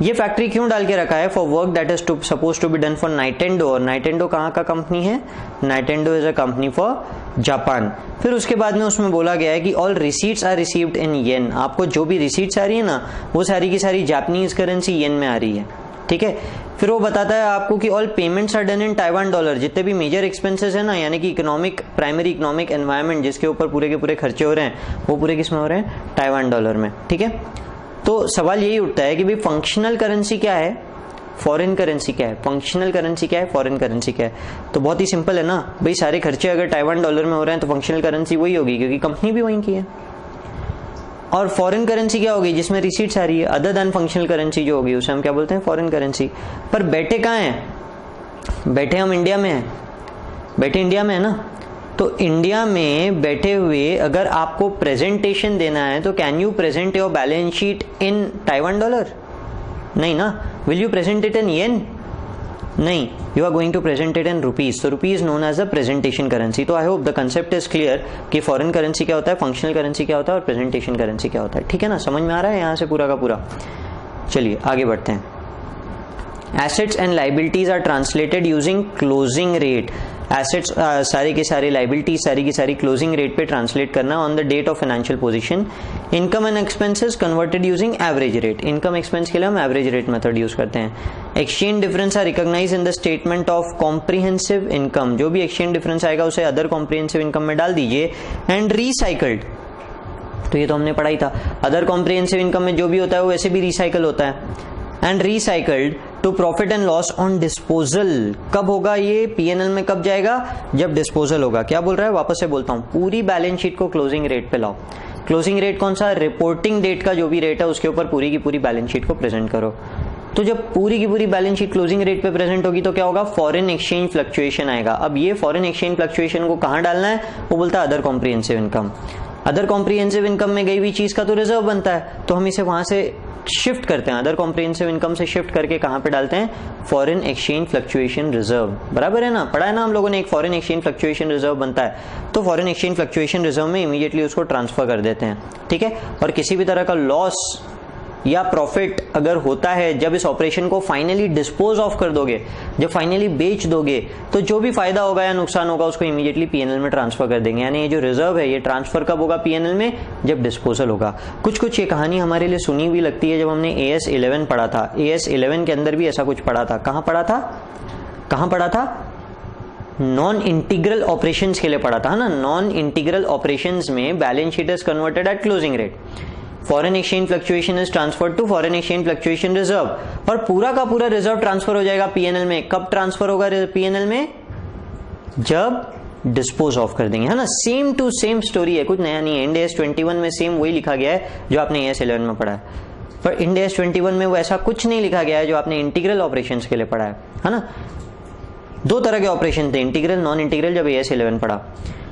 ये फैक्ट्री क्यों डाल के रखा है, for work that is suppose to be done for Nintendo, और नाइटेंडो कहाँ का कंपनी है, Nintendo is a company for Japan. फिर उसके बाद में उसमें बोला गया है कि all receipts are received in yen, आपको जो भी रिसीट्स आ रही है ना वो सारी की सारी जापानीज करेंसी येन में आ रही है, ठीक है। फिर वो बताता है आपको कि all payments are done in Taiwan dollar, जितने भी मेजर एक्सपेंसेस है ना, यानी कि प्राइमरी इकोनॉमिक एनवायरनमेंट जिसके ऊपर पूरे के पूरे खर्चे हो रहे हैं वो पूरे किस में हो रहे हैं, ताइवान डॉलर में, ठीक है। तो सवाल यही उठता है कि भाई फंक्शनल करेंसी क्या है, फॉरेन करेंसी क्या है, फंक्शनल करेंसी क्या है, फॉरेन करेंसी क्या है। तो बहुत ही सिंपल है ना भाई, सारे खर्चे अगर ताइवान डॉलर में हो रहे हैं तो फंक्शनल करेंसी वही होगी क्योंकि कंपनी भी वहीं की है। और फॉरेन करेंसी क्या होगी, जिसमें रिसीट्स आ रही है, अदर देन फंक्शनल करेंसी जो होगी उसे हम क्या बोलते हैं, फॉरेन करेंसी। पर बैठे कहाँ हैं, बैठे हम इंडिया में हैं, बैठे इंडिया में है ना, तो इंडिया में बैठे हुए अगर आपको प्रेजेंटेशन देना है तो can you present your balance sheet in Taiwan dollar? नहीं ना. Will you present it in yen? नहीं, you are going to present it in rupees. तो rupees known as a presentation currency. तो I hope the concept is clear कि foreign currency क्या होता है, functional currency क्या होता है और प्रेजेंटेशन करेंसी क्या होता है. ठीक है ना, समझ में आ रहा है यहाँ से पूरा का पूरा. चलिए आगे बढ़ते हैं. Assets and liabilities are translated using closing rate. Assets सारे के सारे, लाइबिलिटीज सारी की सारी क्लोजिंग रेट पे ट्रांसलेट करना on the date of financial position. Income and expenses converted using average rate. Income expense के लिए हम एवरेज रेट मेथड यूज करते हैं. Exchange difference are recognise in the statement of comprehensive income. जो भी exchange difference आएगा उसे other comprehensive income में डाल दीजिए. एंड रिसाइकल्ड, तो ये तो हमने पढ़ा ही था. अदर कॉम्प्रिहेंसिव इनकम में जो भी होता है वो वैसे भी रिसाइकल होता है. And recycled to profit and loss on disposal. कब होगा ये? पीएनएल में कब जाएगा? जब डिस्पोजल होगा. क्या बोल रहा है, वापस से बोलता हूं, पूरी बैलेंस शीट को क्लोजिंग रेट पे लाओ. क्लोजिंग रेट कौन सा? रिपोर्टिंग डेट का जो भी रेट है उसके ऊपर पूरी की पूरी बैलेंस शीट को प्रेजेंट करो. तो जब पूरी की पूरी बैलेंस शीट क्लोजिंग रेट पे प्रेजेंट होगी तो क्या होगा? फॉरेन एक्सचेंज फ्लक्चुएशन आएगा. अब ये फॉरेन एक्सचेंज फ्लक्चुएशन को कहां डालना है? वो बोलता है other comprehensive income. Other comprehensive income में गई हुई चीज का तो रिजर्व बनता है, तो हम इसे वहां से शिफ्ट करते हैं. अदर कॉम्प्रिहेंसिव इनकम से शिफ्ट करके कहां पे डालते हैं? Foreign exchange fluctuation reserve. बराबर है ना, पढ़ा है ना हम लोगों ने. एक फॉरेन एक्सचेंज फ्लक्चुएशन रिजर्व बनता है, तो फॉरेन एक्सचेंज फ्लक्चुएशन रिजर्व में इमीडिएटली उसको ट्रांसफर कर देते हैं. ठीक है. और किसी भी तरह का लॉस या प्रॉफिट अगर होता है जब इस ऑपरेशन को फाइनली डिस्पोज ऑफ कर दोगे, जब फाइनली बेच दोगे, तो जो भी फायदा होगा या नुकसान होगा उसको इमीडिएटली पीएनएल में ट्रांसफर कर देंगे. यानी ये जो रिजर्व है ये ट्रांसफर कब होगा पीएनएल में? जब डिस्पोजल होगा. कुछ कुछ ये कहानी हमारे लिए सुनी हुई लगती है. जब हमने AS 11 पढ़ा था, AS 11 के अंदर भी ऐसा कुछ पढ़ा था. कहां पढ़ा था? कहां पढ़ा था? नॉन इंटीग्रल ऑपरेशंस के लिए पढ़ा था ना. नॉन इंटीग्रल ऑपरेशंस में balance sheet is converted at closing rate. Foreign exchange fluctuation is transferred to foreign exchange fluctuation reserve. और पूरा का पूरा रिजर्व ट्रांसफर हो जाएगा पीएनएल में. कब ट्रांसफर होगा पीएनएल में? जब डिस्पोज ऑफ कर देंगे, है ना. सेम टू सेम स्टोरी है, कुछ नया नहीं है. इंड AS 21 में सेम वही लिखा गया है जो आपने AS 11 में पढ़ा है. पर इंड AS 21 में वो ऐसा कुछ नहीं लिखा गया है जो आपने इंटीग्रल ऑपरेशंस के लिए पढ़ा है ना. दो तरह के ऑपरेशन थे, इंटीग्रल नॉन इंटीग्रल. जब AS 11 पढ़ा,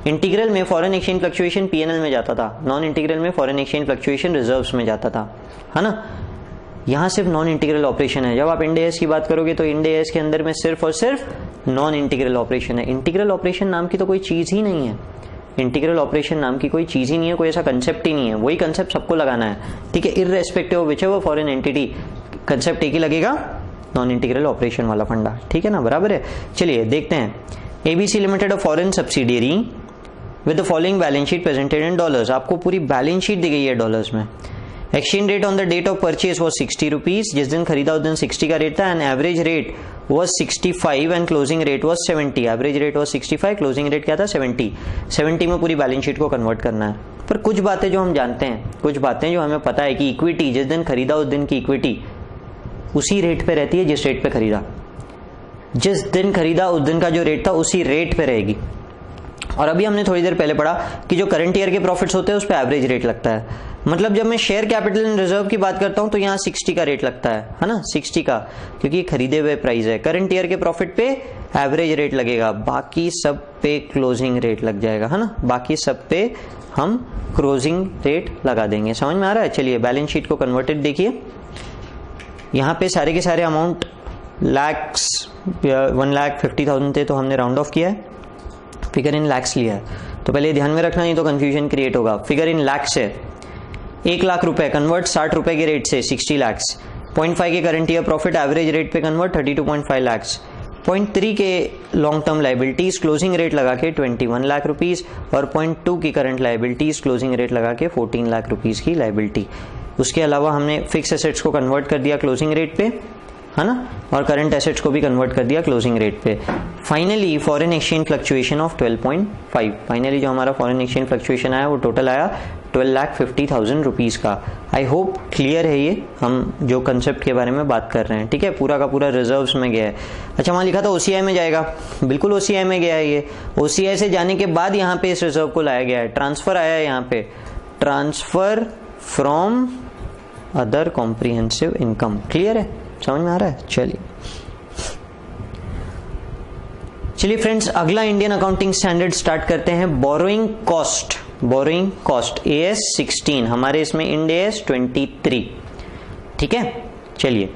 इंटीग्रल में फॉरेन एक्सचेंज फ्लक्चुएशन पीएनएल में जाता था, नॉन इंटीग्रल में फॉरेन एक्सचेंज फ्लक्चुएशन रिजर्व्स में जाता था, है ना. यहां सिर्फ नॉन इंटीग्रल ऑपरेशन है. जब आप इंड AS की बात करोगे तो इंड AS के अंदर में सिर्फ और सिर्फ नॉन इंटीग्रल ऑपरेशन है. इंटीग्रल ऑपरेशन नाम की तो कोई चीज ही नहीं है. इंटीग्रल ऑपरेशन नाम की कोई चीज ही नहीं है, कोई ऐसा कंसेप्ट ही नहीं है. वही कंसेप्ट सबको लगाना है. ठीक है, irrespective of whichever foreign entity, concept एक ही लगेगा, नॉन इंटीग्रल ऑपरेशन वाला फंडा. ठीक है ना, बराबर है. चलिए देखते हैं. ABC limited of foreign subsidiary with the following balance sheet presented in dollars. आपको पूरी बैलेंस शीट दी गई है डॉलर्स में. Exchange rate on the date of purchase was 60 rupees. जिस दिन खरीदा उस दिन 60 का रेट था. And average rate was 65 and closing rate was 70. Average rate was 65, closing rate क्या था? 70. 70 में पूरी बैलेंस शीट को कन्वर्ट करना है. पर कुछ बातें जो हम जानते हैं, कुछ बातें जो हमें पता है कि इक्विटी जिस दिन खरीदा उस दिन की इक्विटी उसी रेट पे रहती है जिस रेट पे खरीदा. जिस दिन खरीदा उस दिन का जो रेट था उसी रेट पे रहेगी. और अभी हमने थोड़ी देर पहले पढ़ा कि जो करंट ईयर के प्रॉफिट्स होते हैं उस पर एवरेज रेट लगता है. मतलब जब मैं शेयर कैपिटल एंड रिजर्व की बात करता हूं तो यहाँ 60 का रेट लगता है ना, 60 का, क्योंकि खरीदे हुए प्राइस है. करंट ईयर के प्रॉफिट पे एवरेज रेट लगेगा, बाकी सब पे क्लोजिंग रेट लग जाएगा, है ना. बाकी सब पे हम क्लोजिंग रेट लगा देंगे. समझ में आ रहा है. चलिए बैलेंस शीट को कन्वर्टेड देखिए. यहाँ पे सारे के सारे अमाउंट लैक्स 1,50,000 थे तो हमने राउंड ऑफ किया है, फिगर इन लैक्स लिया है. तो पहले ध्यान में रखना, नहीं तो कंफ्यूजन क्रिएट होगा. फिगर इन लैक्स है. 1 लाख रुपए कन्वर्ट 60 रुपए के रेट से 60 लैक्स. 0.5 के current year profit average rate पे कन्वर्ट 32.5 लैक्स. 0.3 के long term liabilities closing rate लगा के 21 लाख रुपीज. और 0.2 की करंट लाइबिलिटीज क्लोजिंग रेट लगा के 14 लाख रुपीज की लाइबिलिटी. उसके अलावा हमने फिक्स एसेट्स को कन्वर्ट कर दिया क्लोजिंग रेट पे, है ना, और करंट एसेट्स को भी कन्वर्ट कर दिया क्लोजिंग रेट पे. Finally foreign exchange fluctuation of 12.5. Finally जो हमारा फॉरेन एक्सचेंज फ्लक्चुएशन आया वो टोटल आया 12,50,000 रुपीज का. आई होप क्लियर है ये हम जो कंसेप्ट के बारे में बात कर रहे हैं. ठीक है, पूरा का पूरा रिजर्व्स में गया है. अच्छा, वहां लिखा था OCI में जाएगा, बिल्कुल OCI में गया है. ये OCI से जाने के बाद यहाँ पे इस रिजर्व को लाया गया है. ट्रांसफर आया है यहाँ पे, transfer from other comprehensive income. Clear है, समझ में आ रहा है. चलिए चलिए फ्रेंड्स, अगला इंडियन अकाउंटिंग स्टैंडर्ड स्टार्ट करते हैं। Borrowing cost, borrowing cost AS 16, हमारे इसमें इंड AS 23, ठीक है। चलिए,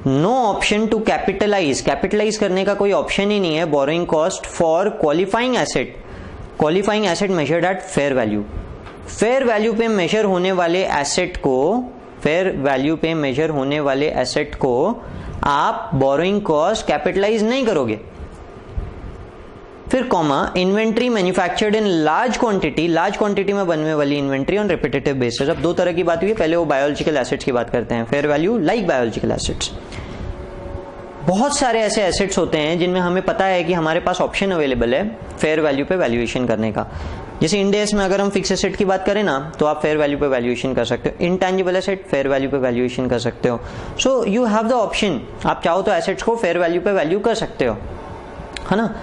no option to capitalize, capitalize करने का कोई ऑप्शन ही नहीं है borrowing cost for qualifying asset, qualifying asset measured at fair value. Fair value पे मेजर होने वाले एसेट को, फेयर वैल्यू पे मेजर होने वाले एसेट को आप बोरोइंग कॉस्ट कैपिटलाइज नहीं करोगे। फिर comma, inventory manufactured in large quantity, large quantity में बनने वाली इन्वेंट्री ऑन रिपीटेटिव बेसिस। अब दो तरह की बात हुई है, पहले वो बायोलॉजिकल एसेट्स की बात करते हैं, fair value like biological assets. बहुत सारे ऐसे एसेट्स होते हैं जिनमें हमें पता है कि हमारे पास ऑप्शन अवेलेबल है फेयर वैल्यू पे वैल्यूएशन करने का। जैसे इंड AS में अगर हम फिक्स एसेट की बात करें ना, तो आप फेयर वैल्यू पे वैल्यूएशन कर सकते हो। इंटेंजिबल एसेट फेयर वैल्यू पे वैल्यूएशन कर सकते हो। So you have the option, आप चाहो तो एसेट्स को फेयर वैल्यू पे वैल्यू कर सकते हो, है ना।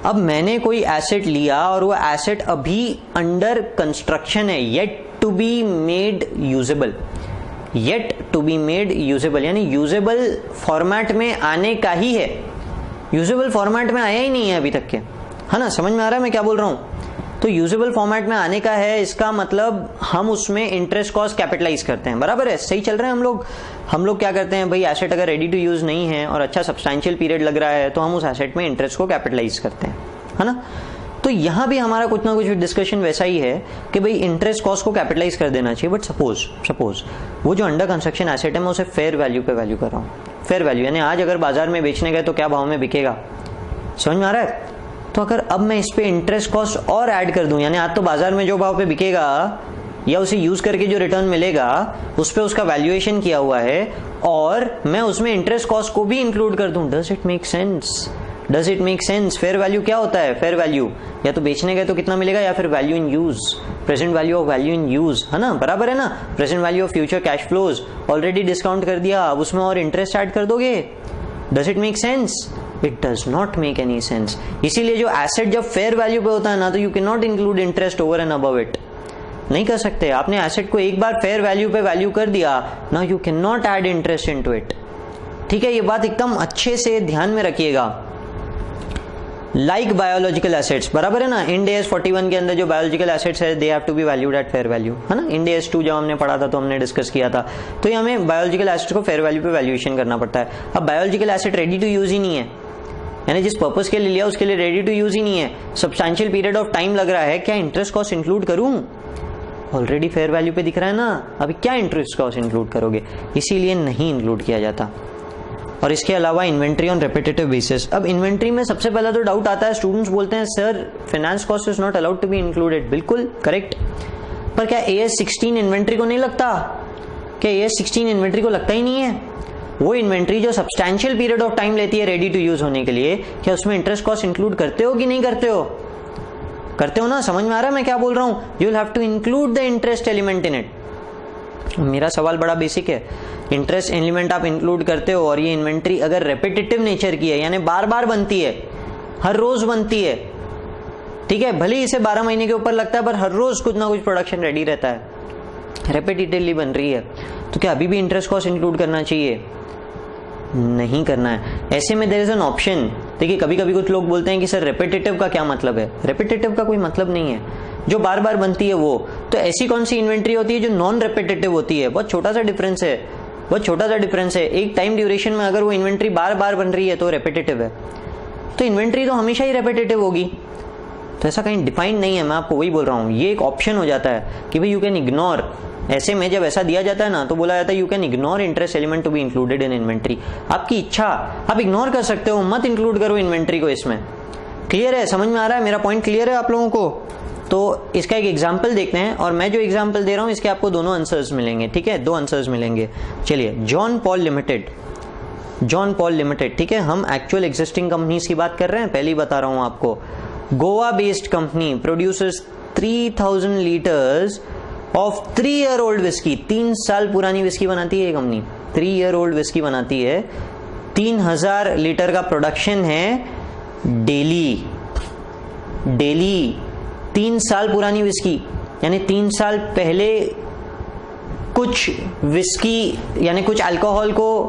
अब मैंने कोई एसेट लिया और वो एसेट अभी अंडर कंस्ट्रक्शन है, yet to be made usable, yet to be made usable, यानी यूजेबल फॉर्मेट में आने का ही है, यूजेबल फॉर्मेट में आया ही नहीं है अभी तक के, है ना। समझ में आ रहा है मैं क्या बोल रहा हूं? तो यूजेबल फॉर्मेट में आने का है, इसका मतलब हम उसमें इंटरेस्ट कॉस्ट कैपिटलाइज करते हैं, बराबर है, सही चल रहे हैं हम लोग क्या करते हैं भाई, एसेट अगर रेडी टू यूज नहीं है और अच्छा सब्सटैंशियल पीरियड लग रहा है तो हम उस एसेट में इंटरेस्ट को कैपिटलाइज करते हैं, है ना। तो यहां भी हमारा कुछ ना कुछ डिस्कशन वैसा ही है कि भाई इंटरेस्ट कॉस्ट को कैपिटलाइज कर देना चाहिए। बट सपोज वो जो अंडर कंस्ट्रक्शन एसेट है मैं उसे फेयर वैल्यू पे वैल्यू कर रहा हूँ, फेयर वैल्यू यानी आज अगर बाजार में बेचने गए तो क्या भाव में बिकेगा, समझ में आ रहा है। तो अगर अब मैं इस पे इंटरेस्ट कॉस्ट और ऐड कर दूं, यानी आज तो बाजार में जो भाव पे बिकेगा या उसे यूज करके जो रिटर्न मिलेगा उस पे उसका वैल्यूएशन किया हुआ है और मैं उसमें इंटरेस्ट कॉस्ट को भी इंक्लूड कर दूं, does it make sense, does it make sense. Fair value क्या होता है, फेयर वैल्यू या तो बेचने गए तो कितना मिलेगा या फिर value in use, present value of value in use, है ना, बराबर है ना। Present value of future cash flows already discount कर दिया, अब उसमें और इंटरेस्ट ऐड कर दोगे, does it make sense, it does not make any sense. इसीलिए जो एसेट जब फेयर वैल्यू पे होता है ना, तो you can not include interest over and above it, नहीं कर सकते। आपने एसेट को एक बार फेयर वैल्यू पे वैल्यू कर दिया, now you can not add interest into it, ठीक है। ये बात एकदम अच्छे से ध्यान में रखिएगा। लाइक बायोलॉजिकल एसेट्स, बराबर है ना। इंड AS 41 के अंदर जो बायोलॉजिकल एसेट्स है they have to be valued at fair value, है ना। इंड AS 2 जब हमने पढ़ा था तो हमने डिस्कस किया था, तो ये हमें बायोलॉजिकल एसेट्स को फेयर वैल्यू पे वैल्यूएशन करना पड़ता है। अब biological asset ready to use ही नहीं है, यानी जिस पर्पस के लिए लिया उसके लिए रेडी टू यूज ही नहीं है, सब्सटैंशियल पीरियड ऑफ टाइम लग रहा है, क्या इंटरेस्ट कॉस्ट इंक्लूड करूं, ऑलरेडी फेयर वैल्यू पे दिख रहा है ना, अभी क्या इंटरेस्ट कॉस्ट इंक्लूड करोगे, इसीलिए नहीं इंक्लूड किया जाता। और इसके अलावा इन्वेंट्री ऑन रिपीटेटिव बेसिस। अब इन्वेंट्री में सबसे पहला तो डाउट आता है, स्टूडेंट्स बोलते हैं sir finance cost is not allowed to be included, बिल्कुल करेक्ट, पर क्या AS 16 इन्वेंट्री को नहीं लगता, क्या AS 16 इन्वेंट्री को लगता ही नहीं है। वो इन्वेंट्री जो सब्सटैंशियल पीरियड ऑफ टाइम लेती है रेडी टू यूज होने के लिए, क्या उसमें इंटरेस्ट कॉस्ट इंक्लूड करते हो कि नहीं करते हो, करते हो ना, समझ में आ रहा है मैं क्या बोल रहा हूं। You will have to include the interest element in it. मेरा सवाल बड़ा बेसिक है, इंटरेस्ट एलिमेंट आप इंक्लूड करते हो और ये इन्वेंट्री अगर रेपिटेटिव नेचर की है, यानी बार बार बनती है, हर रोज बनती है, ठीक है, भले इसे 12 महीने के ऊपर लगता है पर हर रोज कुछ ना कुछ प्रोडक्शन रेडी रहता है, रेपिटेटिवली बन रही है, तो क्या अभी भी इंटरेस्ट कॉस्ट इंक्लूड करना चाहिए, नहीं करना है। ऐसे में देयर इज एन ऑप्शन। देखिए कभी कभी कुछ लोग बोलते हैं कि सर रेपिटेटिव का क्या मतलब है, रेपिटेटिव का कोई मतलब नहीं है, जो बार बार बनती है वो। तो ऐसी कौन सी इन्वेंट्री होती है जो नॉन रेपिटेटिव होती है, बहुत छोटा सा डिफरेंस है, बहुत छोटा सा डिफरेंस है। एक टाइम ड्यूरेशन में अगर वो इन्वेंट्री बार बार बन रही है तो रेपिटेटिव है, तो इन्वेंट्री तो हमेशा ही रेपिटेटिव होगी। तो ऐसा कहीं डिफाइंड नहीं है, मैं आपको वही बोल रहा हूँ, ये एक ऑप्शन हो जाता है कि भाई यू कैन इग्नोर। ऐसे में जब ऐसा दिया जाता है ना तो बोला जाता है you can ignore interest element to be included in inventory. आपकी इच्छा, आप इग्नोर कर सकते हो, मत इंक्लूड करो इन्वेंट्री को इसमें। क्लियर है, समझ में आ रहा है, मेरा पॉइंट क्लियर है आप लोगों को। तो इसका एक एग्जाम्पल देखते हैं, और मैं जो एग्जाम्पल दे रहा हूं इसके आपको दोनों आंसर्स मिलेंगे, ठीक है, 2 आंसर्स मिलेंगे। चलिए, John Paul limited, John Paul limited, ठीक है, हम एक्चुअल एग्जिस्टिंग कंपनीज की बात कर रहे हैं, पहले ही बता रहा हूं आपको। Goa based company producers 3000 litres of 3 year old whisky, 3 साल पुरानी विस्की बनाती है ये कंपनी, 3 year old विस्की बनाती है, 3000 लीटर का प्रोडक्शन है डेली, डेली 3 साल पुरानी विस्की, यानी 3 साल पहले कुछ विस्की यानी कुछ अल्कोहल को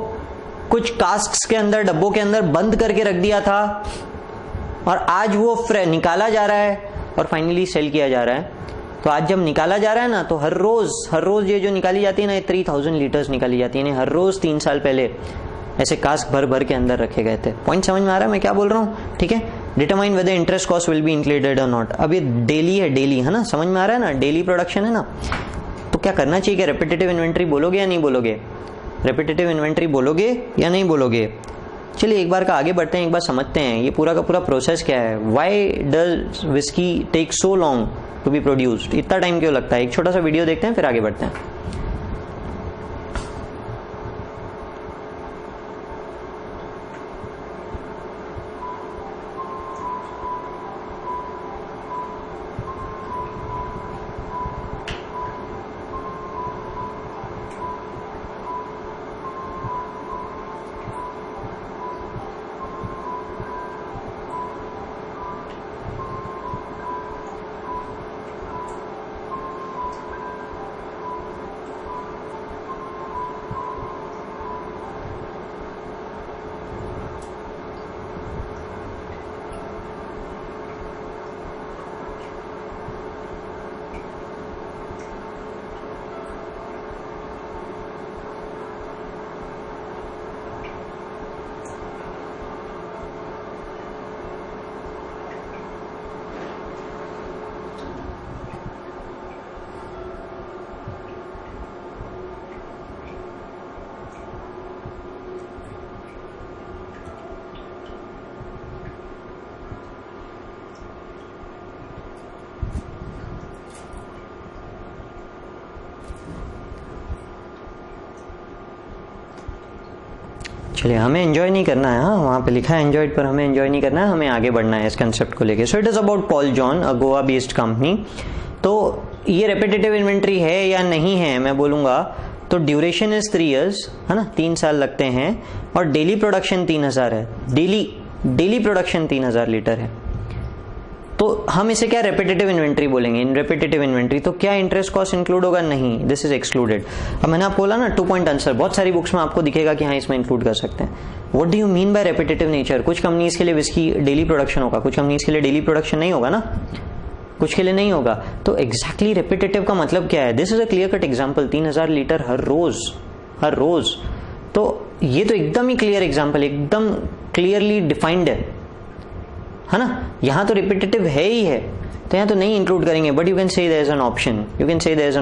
कुछ कास्क्स के अंदर, डब्बों के अंदर बंद करके रख दिया था, और आज वो निकाला जा रहा है और फाइनली सेल किया जा रहा है। तो आज जब निकाला जा रहा है ना, तो हर रोज ये जो निकाली जाती है ना, 3000 लीटर्स निकाली जाती है, हर रोज 3 साल पहले ऐसे कास्क भर भर के अंदर रखे गए थे। पॉइंट समझ में आ रहा है मैं क्या बोल रहा हूँ? ठीक है। Determine whether interest cost will be included और नॉट। अब ये डेली है ना, समझ में आ रहा है ना, डेली प्रोडक्शन है ना, तो क्या करना चाहिए? क्या रेपिटेटिव इन्वेंट्री बोलोगे या नहीं बोलोगे? रेपिटेटिव इन्वेंट्री बोलोगे या नहीं बोलोगे? चलिए एक बार का आगे बढ़ते हैं, एक बार समझते हैं ये पूरा का पूरा प्रोसेस क्या है। Why does whisky take so long to be produced? इतना टाइम क्यों लगता है? एक छोटा सा वीडियो देखते हैं फिर आगे बढ़ते हैं। चलिए हमें एंजॉय नहीं करना है, हाँ वहाँ पे लिखा है एंजॉयड, पर हमें एंजॉय नहीं करना है, हमें आगे बढ़ना है इस कंसेप्ट को लेके। So it is about Paul John, a Goa based company. तो ये रेपिटेटिव इन्वेंट्री है या नहीं है मैं बोलूंगा तो ड्यूरेशन इज 3 years, है ना, 3 साल लगते हैं, और डेली प्रोडक्शन 3000 है। डेली प्रोडक्शन 3000 लीटर है। तो हम इसे क्या रेपिटेटिव इन्वेंट्री बोलेंगे? इन रेपिटेटिव इन्वेंट्री तो क्या इंटरेस्ट कॉस्ट इंक्लूड होगा? नहीं, दिस इज एक्सक्लूडेड। अब मैंने आपको बोला ना 2 point आंसर, बहुत सारी बुक्स में आपको दिखेगा कि हाँ इसमें इंक्लूड कर सकते हैं। What do you mean bye repetitive nature? कुछ कंपनीज के लिए विस्की डेली प्रोडक्शन होगा, कुछ कंपनीज के लिए डेली प्रोडक्शन नहीं होगा ना, कुछ के लिए नहीं होगा। तो एग्जैक्टली रेपिटेटिव का मतलब क्या है? This is a clear cut example, 3000 litre हर रोज। तो ये तो एकदम ही क्लियर एग्जाम्पल, एकदम क्लियरली डिफाइंड है ना। यहां तो रिपीटेटिव है ही है, तो यहाँ तो नहीं इंक्लूड करेंगे। But you can say there is an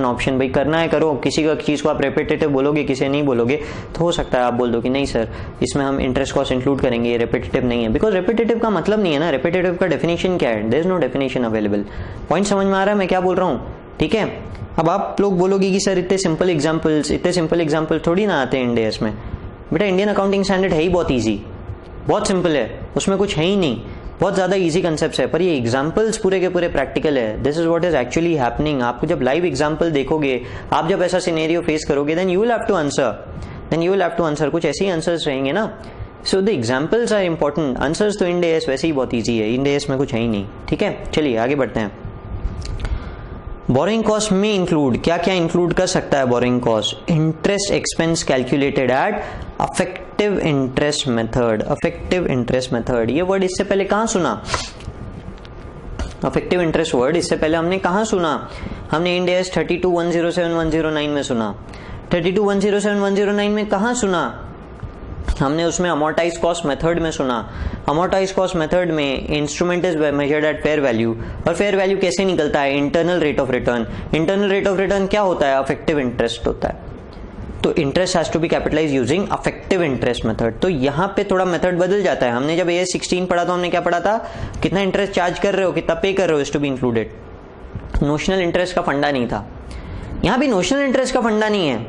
option, भाई करना है करो। किसी का चीज को आप रेपिटेटिव बोलोगे, किसी नहीं बोलोगे, तो हो सकता है आप बोल दो कि नहीं सर इसमें हम इंटरेस्ट कॉस्ट इंक्लूड करेंगे, ये रेपिटेटिव नहीं है। बिकॉज रेपिटेटिव का मतलब नहीं है ना, रेपिटेटिव का डेफिनेशन क्या है? There is no definition available. Point समझ में आ रहा है मैं क्या बोल रहा हूँ? ठीक है। अब आप लोग बोलोगे कि सर इतने सिंपल एग्जाम्पल थोड़ी ना आते हैं इंडिया में। बेटा इंडियन अकाउंटिंग स्टैंडर्ड है ही बहुत ईजी, बहुत सिंपल है, उसमें कुछ है ही नहीं, बहुत ज्यादा इजी कंसेप्ट है, पर ये एग्जाम्पल्स पूरे के पूरे प्रैक्टिकल है। This is what is actually happening. आपको जब लाइव एग्जाम्पल देखोगे, आप जब ऐसा सिनेरियो फेस करोगे, then you will have to answer, कुछ ऐसे ही आंसर्स रहेंगे ना। So the examples are important, answers तो इंडिया वैसे ही बहुत ईजी है, इंडिया में कुछ है ही नहीं। ठीक है, चलिए आगे बढ़ते हैं। बोरिंग कॉस्ट में इंक्लूड क्या क्या इंक्लूड कर सकता है? Borrowing cost, interest expense calculated at effective interest method. ये वर्ड इससे पहले कहां सुना? अफेक्टिव इंटरेस्ट वर्ड इससे पहले हमने कहां सुना? हमने इंडिया 32107109 में सुना। 32107109 में कहां सुना? हमने उसमें अमोर्टाइज कॉस्ट मेथड में सुना। अमोर्टाइज कॉस्ट मेथड में instrument is measured at fair value, और फेयर वैल्यू कैसे निकलता है? Internal rate of return. Internal rate of return क्या होता है? अफेक्टिव इंटरेस्ट होता है। तो interest has to be capitalize using effective interest method. तो यहाँ पे थोड़ा मेथड बदल जाता है। हमने जब AS 16 पढ़ा तो हमने क्या पढ़ा था? कितना इंटरेस्ट चार्ज कर रहे हो, कितना पे कर रहे हो, is to be included. Notional interest का फंडा नहीं था। यहाँ भी नोशनल इंटरेस्ट का फंडा नहीं है,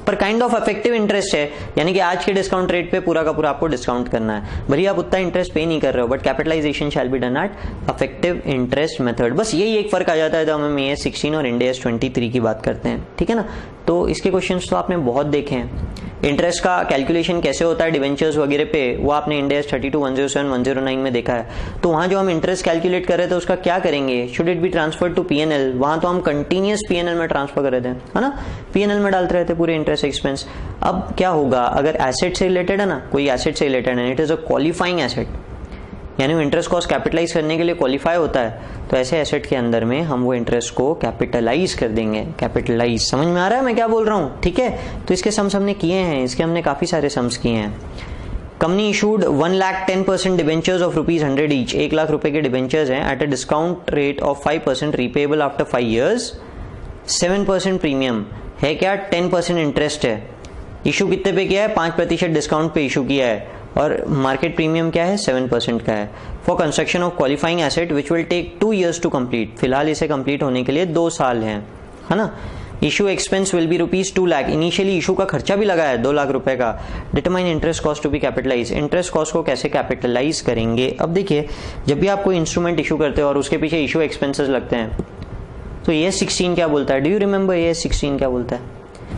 पर काइंड ऑफ अफेक्टिव इंटरेस्ट है, यानी कि आज के डिस्काउंट रेट पे पूरा का पूरा आपको डिस्काउंट करना है। भले आप उतना इंटरेस्ट पे नहीं कर रहे हो, but capitalization shall be done at effective interest method. बस यही एक फर्क आ जाता है जब हम AS 16 और इंडिया 23 की बात करते हैं। ठीक है ना। तो इसके क्वेश्चंस तो आपने बहुत देखे हैं। इंटरेस्ट का कैलकुलेशन कैसे होता है डिवेंचर्स वगैरह पे, वो आपने इंडिया 32107109 में देखा है। तो वहां जो हम इंटरेस्ट कैलकुलेट कर रहे थे उसका क्या करेंगे? Should it be transfer to PNL? वहां तो हम कंटिन्यूअस PNL में ट्रांसफर कर रहे थे, है ना, PNL में डालते रहते पूरे इंटरेस्ट एक्सपेंस। अब क्या होगा? अगर एसेट से रिलेटेड है ना, कोई एसेट से रिलेटेड है, it is a qualifying asset, यानी वो इंटरेस्ट कॉस्ट कैपिटलाइज करने के लिए क्वालिफाई होता है, तो ऐसे एसेट के अंदर में हम वो इंटरेस्ट को कैपिटलाइज कर देंगे। कैपिटलाइज, समझ में आ रहा है मैं क्या बोल रहा हूँ? ठीक है, तो इसके सम्स हमने किए हैं, इसके हमने काफी सारे सम्स किए हैं। Company issued 1,10% debentures of ₹100 each, 1 lakh रुपए के डिबेंचर्स हैं at a discount rate of 5% repayable after 5 years, 7% premium है क्या, 10% इंटरेस्ट है। इशू कितने पे किया है? 5% डिस्काउंट पे इशू किया है और मार्केट प्रीमियम क्या है? 7% का है। For construction of qualifying asset which will take 2 years to complete, फिलहाल इसे कंप्लीट होने के लिए 2 साल हैं, है ना। Issue expense will be ₹2 lakh, initially issue का खर्चा भी लगा है 2 लाख रुपए का। Determine interest cost to be capitalize, interest cost को कैसे कैपिटलाइज करेंगे। अब देखिए, जब भी आप कोई इंस्ट्रूमेंट इशू करते हो और उसके पीछे इशू एक्सपेंसेस लगते हैं, तो AS 16 क्या बोलता है? डू यू रिमेंबर AS 16 क्या बोलता है?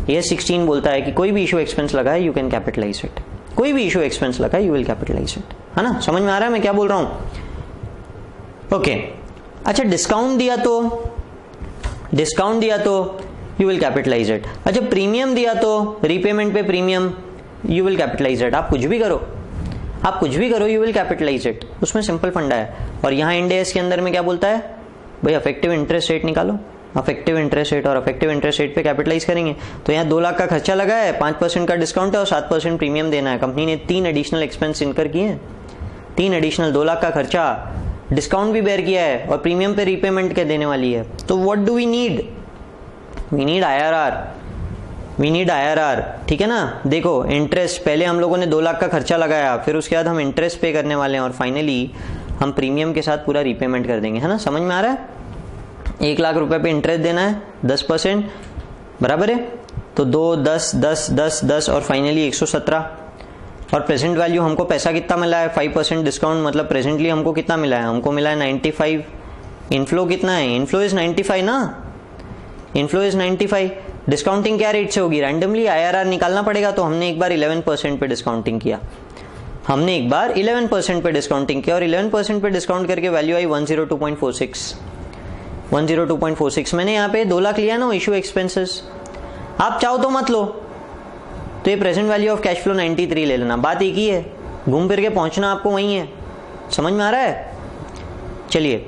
AS 16 बोलता है कि कोई भी इशू एक्सपेंस लगा है यू कैन कैपिटलाइज इट, कोई भी इशू एक्सपेंस लगा है यू विल कैपिटलाइज इट, है ना। समझ में आ रहा है मैं क्या बोल रहा हूं? ओके, अच्छा डिस्काउंट दिया तो यू विल कैपिटलाइज इट। अच्छा प्रीमियम दिया तो रीपेमेंट पे premium you will capitalize it. आप कुछ भी करो यू विल कैपिटलाइज इट, उसमें सिंपल फंडा है। और यहाँ इंड एस के अंदर में क्या बोलता है भाई, अफेक्टिव इंटरेस्ट रेट निकालो, अफेक्टिव इंटरेस्ट रेट, और अफेक्टिव इंटरेस्ट रेट पे कैपिटलाइज करेंगे। तो यहाँ 2 लाख का खर्चा लगा है, 5% का डिस्काउंट है और 7% प्रीमियम देना है। कंपनी ने 3 एडिशनल एक्सपेंस इनकर किए हैं, 3 एडिशनल, 2 लाख का खर्चा, डिस्काउंट भी बेयर किया है और प्रीमियम पे रीपेमेंट के देने वाली है। तो what do we need? We need IRR, ठीक है ना। देखो इंटरेस्ट, पहले हम लोगों ने 2 लाख का खर्चा लगाया, फिर उसके बाद हम इंटरेस्ट पे करने वाले हैं और फाइनली हम प्रीमियम के साथ पूरा रीपेमेंट कर देंगे, है ना। समझ में आ रहा है? 1 लाख रुपए पे इंटरेस्ट देना है 10%, बराबर है। तो 2, 10, 10, 10, 10 और फाइनली 117। और प्रेजेंट वैल्यू हमको पैसा कितना मिला है? 5% डिस्काउंट, मतलब प्रेजेंटली हमको कितना मिला है? हमको मिला है 95। इनफ्लो कितना है? इनफ्लो इज 95 ना, इनफ्लो इज 95। डिस्काउंटिंग क्या रेट से होगी? रैंडमली IRR निकालना पड़ेगा। तो हमने एक बार 11% पे डिस्काउंटिंग किया, और 11% पे डिस्काउंट करके वैल्यू आई 102.46। मैंने यहाँ पे 2 लाख लिया ना इशू एक्सपेंसेस, आप चाहो तो मत लो, तो ये present value of cash flow 93 ले लेना, बात एक ही है, घूम फिर के पहुंचना आपको वही है। समझ में आ रहा है? चलिए,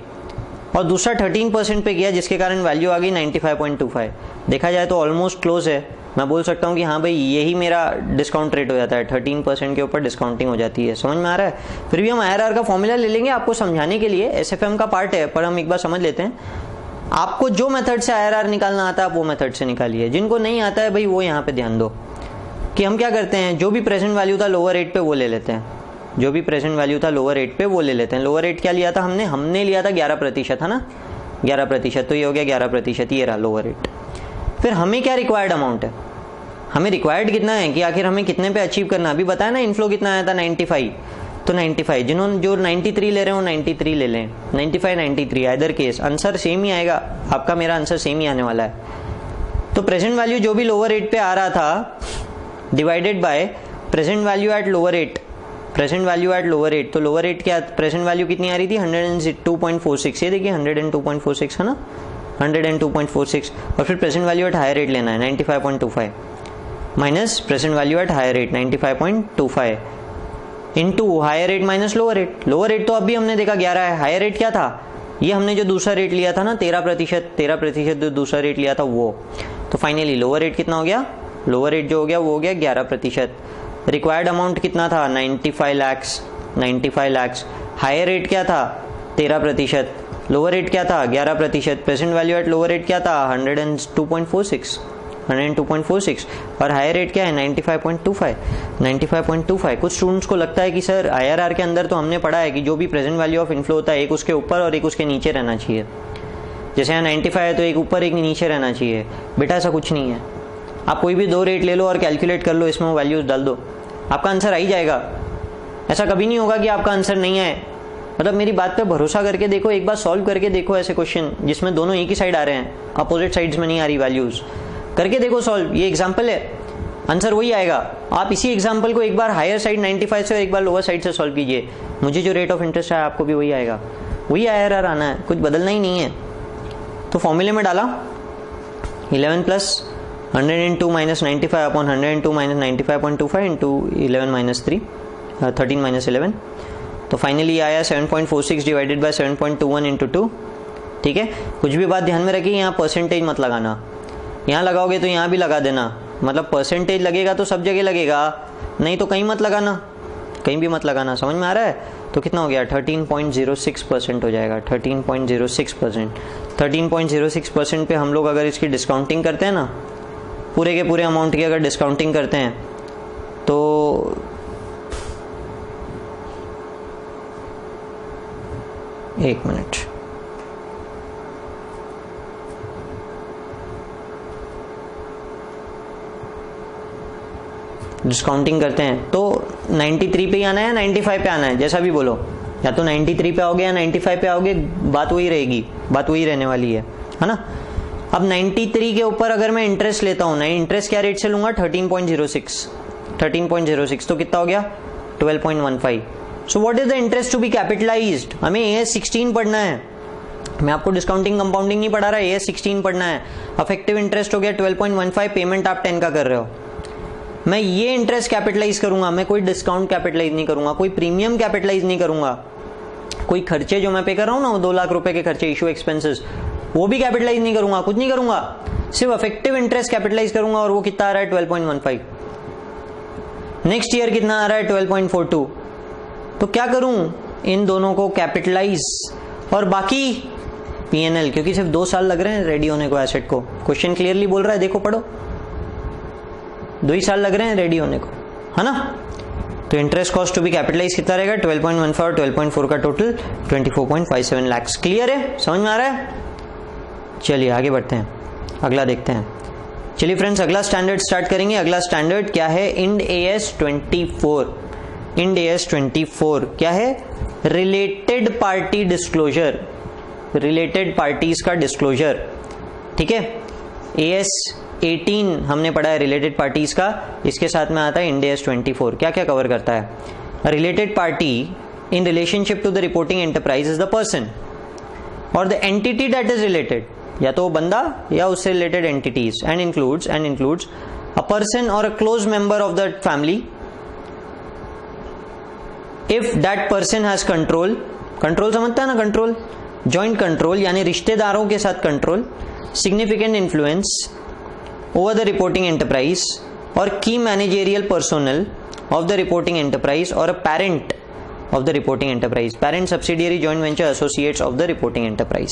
और दूसरा 13% पे किया जिसके कारण वैल्यू आ गई 95.25। देखा जाए तो ऑलमोस्ट क्लोज है, मैं बोल सकता हूँ कि हाँ भाई यही मेरा डिस्काउंट रेट हो जाता है, 13% के ऊपर डिस्काउंटिंग हो जाती है। समझ में आ रहा है? फिर भी हम IRR का फॉर्मूला ले लेंगे आपको समझाने के लिए, SFM का पार्ट है, पर हम एक बार समझ लेते हैं। आपको जो मेथड से IRR निकालना आता है आप वो मेथड से निकालिए, जिनको नहीं आता है भाई वो यहाँ पे ध्यान दो कि हम क्या करते हैं, जो भी प्रेजेंट वैल्यू था लोअर रेट पे वो ले लेते हैं, जो भी प्रेजेंट वैल्यू था लोअर रेट पे वो ले लेते हैं। लोअर रेट क्या लिया था हमने लिया था 11%, है ना, 11%, तो ये हो गया 11%, ये रहा लोअर रेट। फिर हमें क्या रिक्वायर्ड अमाउंट है, हमें रिक्वायर्ड कितना है कि आखिर हमें कितने पे अचीव करना। अभी बताया ना इनफ्लो कितना आया था 95, तो 95, जिन्होंने जो 93 ले रहे हो 93 ले लें, 95 93 आइदर केस आंसर सेम ही आएगा, आपका मेरा आंसर सेम ही आने वाला है। तो प्रेजेंट वैल्यू जो भी लोअर रेट पे आ रहा था divided by present value at lower rate, present value at lower rate, तो लोअर रेट क्या, प्रेजेंट वैल्यू कितनी आ रही थी 102.46, ये देखिए 102.46 है ना, 102.46, और फिर present value at higher rate लेना है 95.25 minus present value at higher rate 95.25 into higher rate minus lower rate. Lower rate तो अभी हमने देखा 11 है, हायर रेट क्या था, ये हमने जो दूसरा रेट लिया था ना 13% जो दूसरा रेट लिया था वो। तो फाइनली लोअर रेट कितना हो गया, लोअर रेट जो हो गया वो हो गया 11%। रिक्वायर्ड अमाउंट कितना था 95 लाख। हायर रेट क्या था 13%, लोअर रेट क्या था 11%, present value at lower rate क्या था 102.46 और हायर रेट क्या है 95.25। कुछ स्टूडेंट्स को लगता है कि सर IRR के अंदर तो हमने पढ़ा है कि जो भी प्रेजेंट वैल्यू ऑफ इनफ्लो होता है एक उसके ऊपर और एक उसके नीचे रहना चाहिए, जैसे यहाँ 95 है तो एक ऊपर एक नीचे रहना चाहिए। बेटा ऐसा कुछ नहीं है, आप कोई भी 2 रेट ले लो और कैलकुलेट कर लो, इसमें वो वैल्यूज डाल दो, आपका आंसर आ ही जाएगा। ऐसा कभी नहीं होगा कि आपका आंसर नहीं आए, मतलब मेरी बात पे भरोसा करके देखो, एक बार सॉल्व करके देखो ऐसे क्वेश्चन जिसमें दोनों एक ही साइड आ रहे हैं, अपोजिट साइड्स में नहीं आ रही वैल्यूज, करके देखो सॉल्व। ये एग्जाम्पल है, आंसर वही आएगा। आप इसी एग्जाम्पल को एक बार हायर साइड 95 से और एक बार लोअर साइड से सॉल्व कीजिए, मुझे जो रेट ऑफ इंटरेस्ट है आपको भी वही आएगा, वही IRR आना है, कुछ बदलना ही नहीं है। तो फॉर्मूले में डाला 11 plus 102 minus 95 upon 102 minus 95.25 into 11 minus 3 13 minus 11, तो फाइनली आया 7.46 डिवाइडेड बाय 7.21 इंटू 2। ठीक है, कुछ भी बात ध्यान में रखिए, यहाँ परसेंटेज मत लगाना, यहाँ लगाओगे तो यहाँ भी लगा देना, मतलब परसेंटेज लगेगा तो सब जगह लगेगा, नहीं तो कहीं मत लगाना, कहीं भी मत लगाना। समझ में आ रहा है? तो कितना हो गया? 13.06% हो जाएगा, 13.06%। 13.06% पे हम लोग अगर इसकी डिस्काउंटिंग करते हैं ना, पूरे के पूरे अमाउंट की अगर डिस्काउंटिंग करते हैं तो एक मिनट, डिस्काउंटिंग करते हैं तो 93 पे आना है या 95 पे आना है, जैसा भी बोलो, या तो 93 पे आओगे या 95 पे आओगे, बात वही रहेगी, बात वही रहने वाली है ना। अब 93 के ऊपर अगर मैं इंटरेस्ट लेता हूं ना, इंटरेस्ट क्या रेट से लूंगा? 13.06, तो कितना हो गया? 12.15। So what is the interest to be capitalized? हमें AS 16 पढ़ना है, मैं आपको डिस्काउंटिंग कंपाउंडिंग नहीं पढ़ा रहा, AS 16 पढ़ना है। अफेक्टिव इंटरेस्ट हो गया 12.15, पेमेंट आप 10 का कर रहे हो। मैं ये इंटरेस्ट कैपिटलाइज करूंगा, मैं कोई डिस्काउंट कैपिटलाइज नहीं करूंगा, कोई प्रीमियम कैपिटलाइज नहीं करूंगा, कोई खर्चे जो मैं पे कर रहा हूं ना, 2 लाख रुपए के खर्चे, इशू एक्सपेंसेस, वो भी कैपिटलाइज नहीं करूंगा, कुछ नहीं करूंगा, सिर्फ अफेक्टिव इंटरेस्ट कैपिटलाइज करूंगा, और वो कितना आ रहा है? 12.15। नेक्स्ट ईयर कितना आ रहा है? 12.42। तो क्या करूं? इन दोनों को कैपिटलाइज, और बाकी P&L, क्योंकि सिर्फ 2 साल लग रहे हैं रेडी होने को एसेट को। क्वेश्चन क्लियरली बोल रहा है, देखो पढ़ो, 2 ही साल लग रहे हैं रेडी होने को, है ना। तो interest cost to be capitalize कितना रहेगा? 12.15 और 12.4 का टोटल 24.57 लाख। क्लियर है? समझ में आ रहा है? चलिए आगे बढ़ते हैं, अगला देखते हैं। चलिए फ्रेंड्स, अगला स्टैंडर्ड स्टार्ट करेंगे। अगला स्टैंडर्ड क्या है? Ind AS 24। इंड AS 24 क्या है? Related party disclosure, related parties का डिस्क्लोजर। ठीक है, AS 18 हमने पढ़ा है रिलेटेड पार्टीज का, इसके साथ में आता है इंड AS 24। क्या क्या कवर करता है? Related party in relationship to the reporting enterprise is the person और the entity that is related, या तो बंदा या उससे related entities, and includes a person और a close member of the family if that person has control, control समझता है ना, कंट्रोल, जॉइंट कंट्रोल यानी रिश्तेदारों के साथ control, significant influence over the reporting enterprise or key managerial personnel of the reporting enterprise or a parent of the reporting enterprise, parent subsidiary joint venture associates of the reporting enterprise।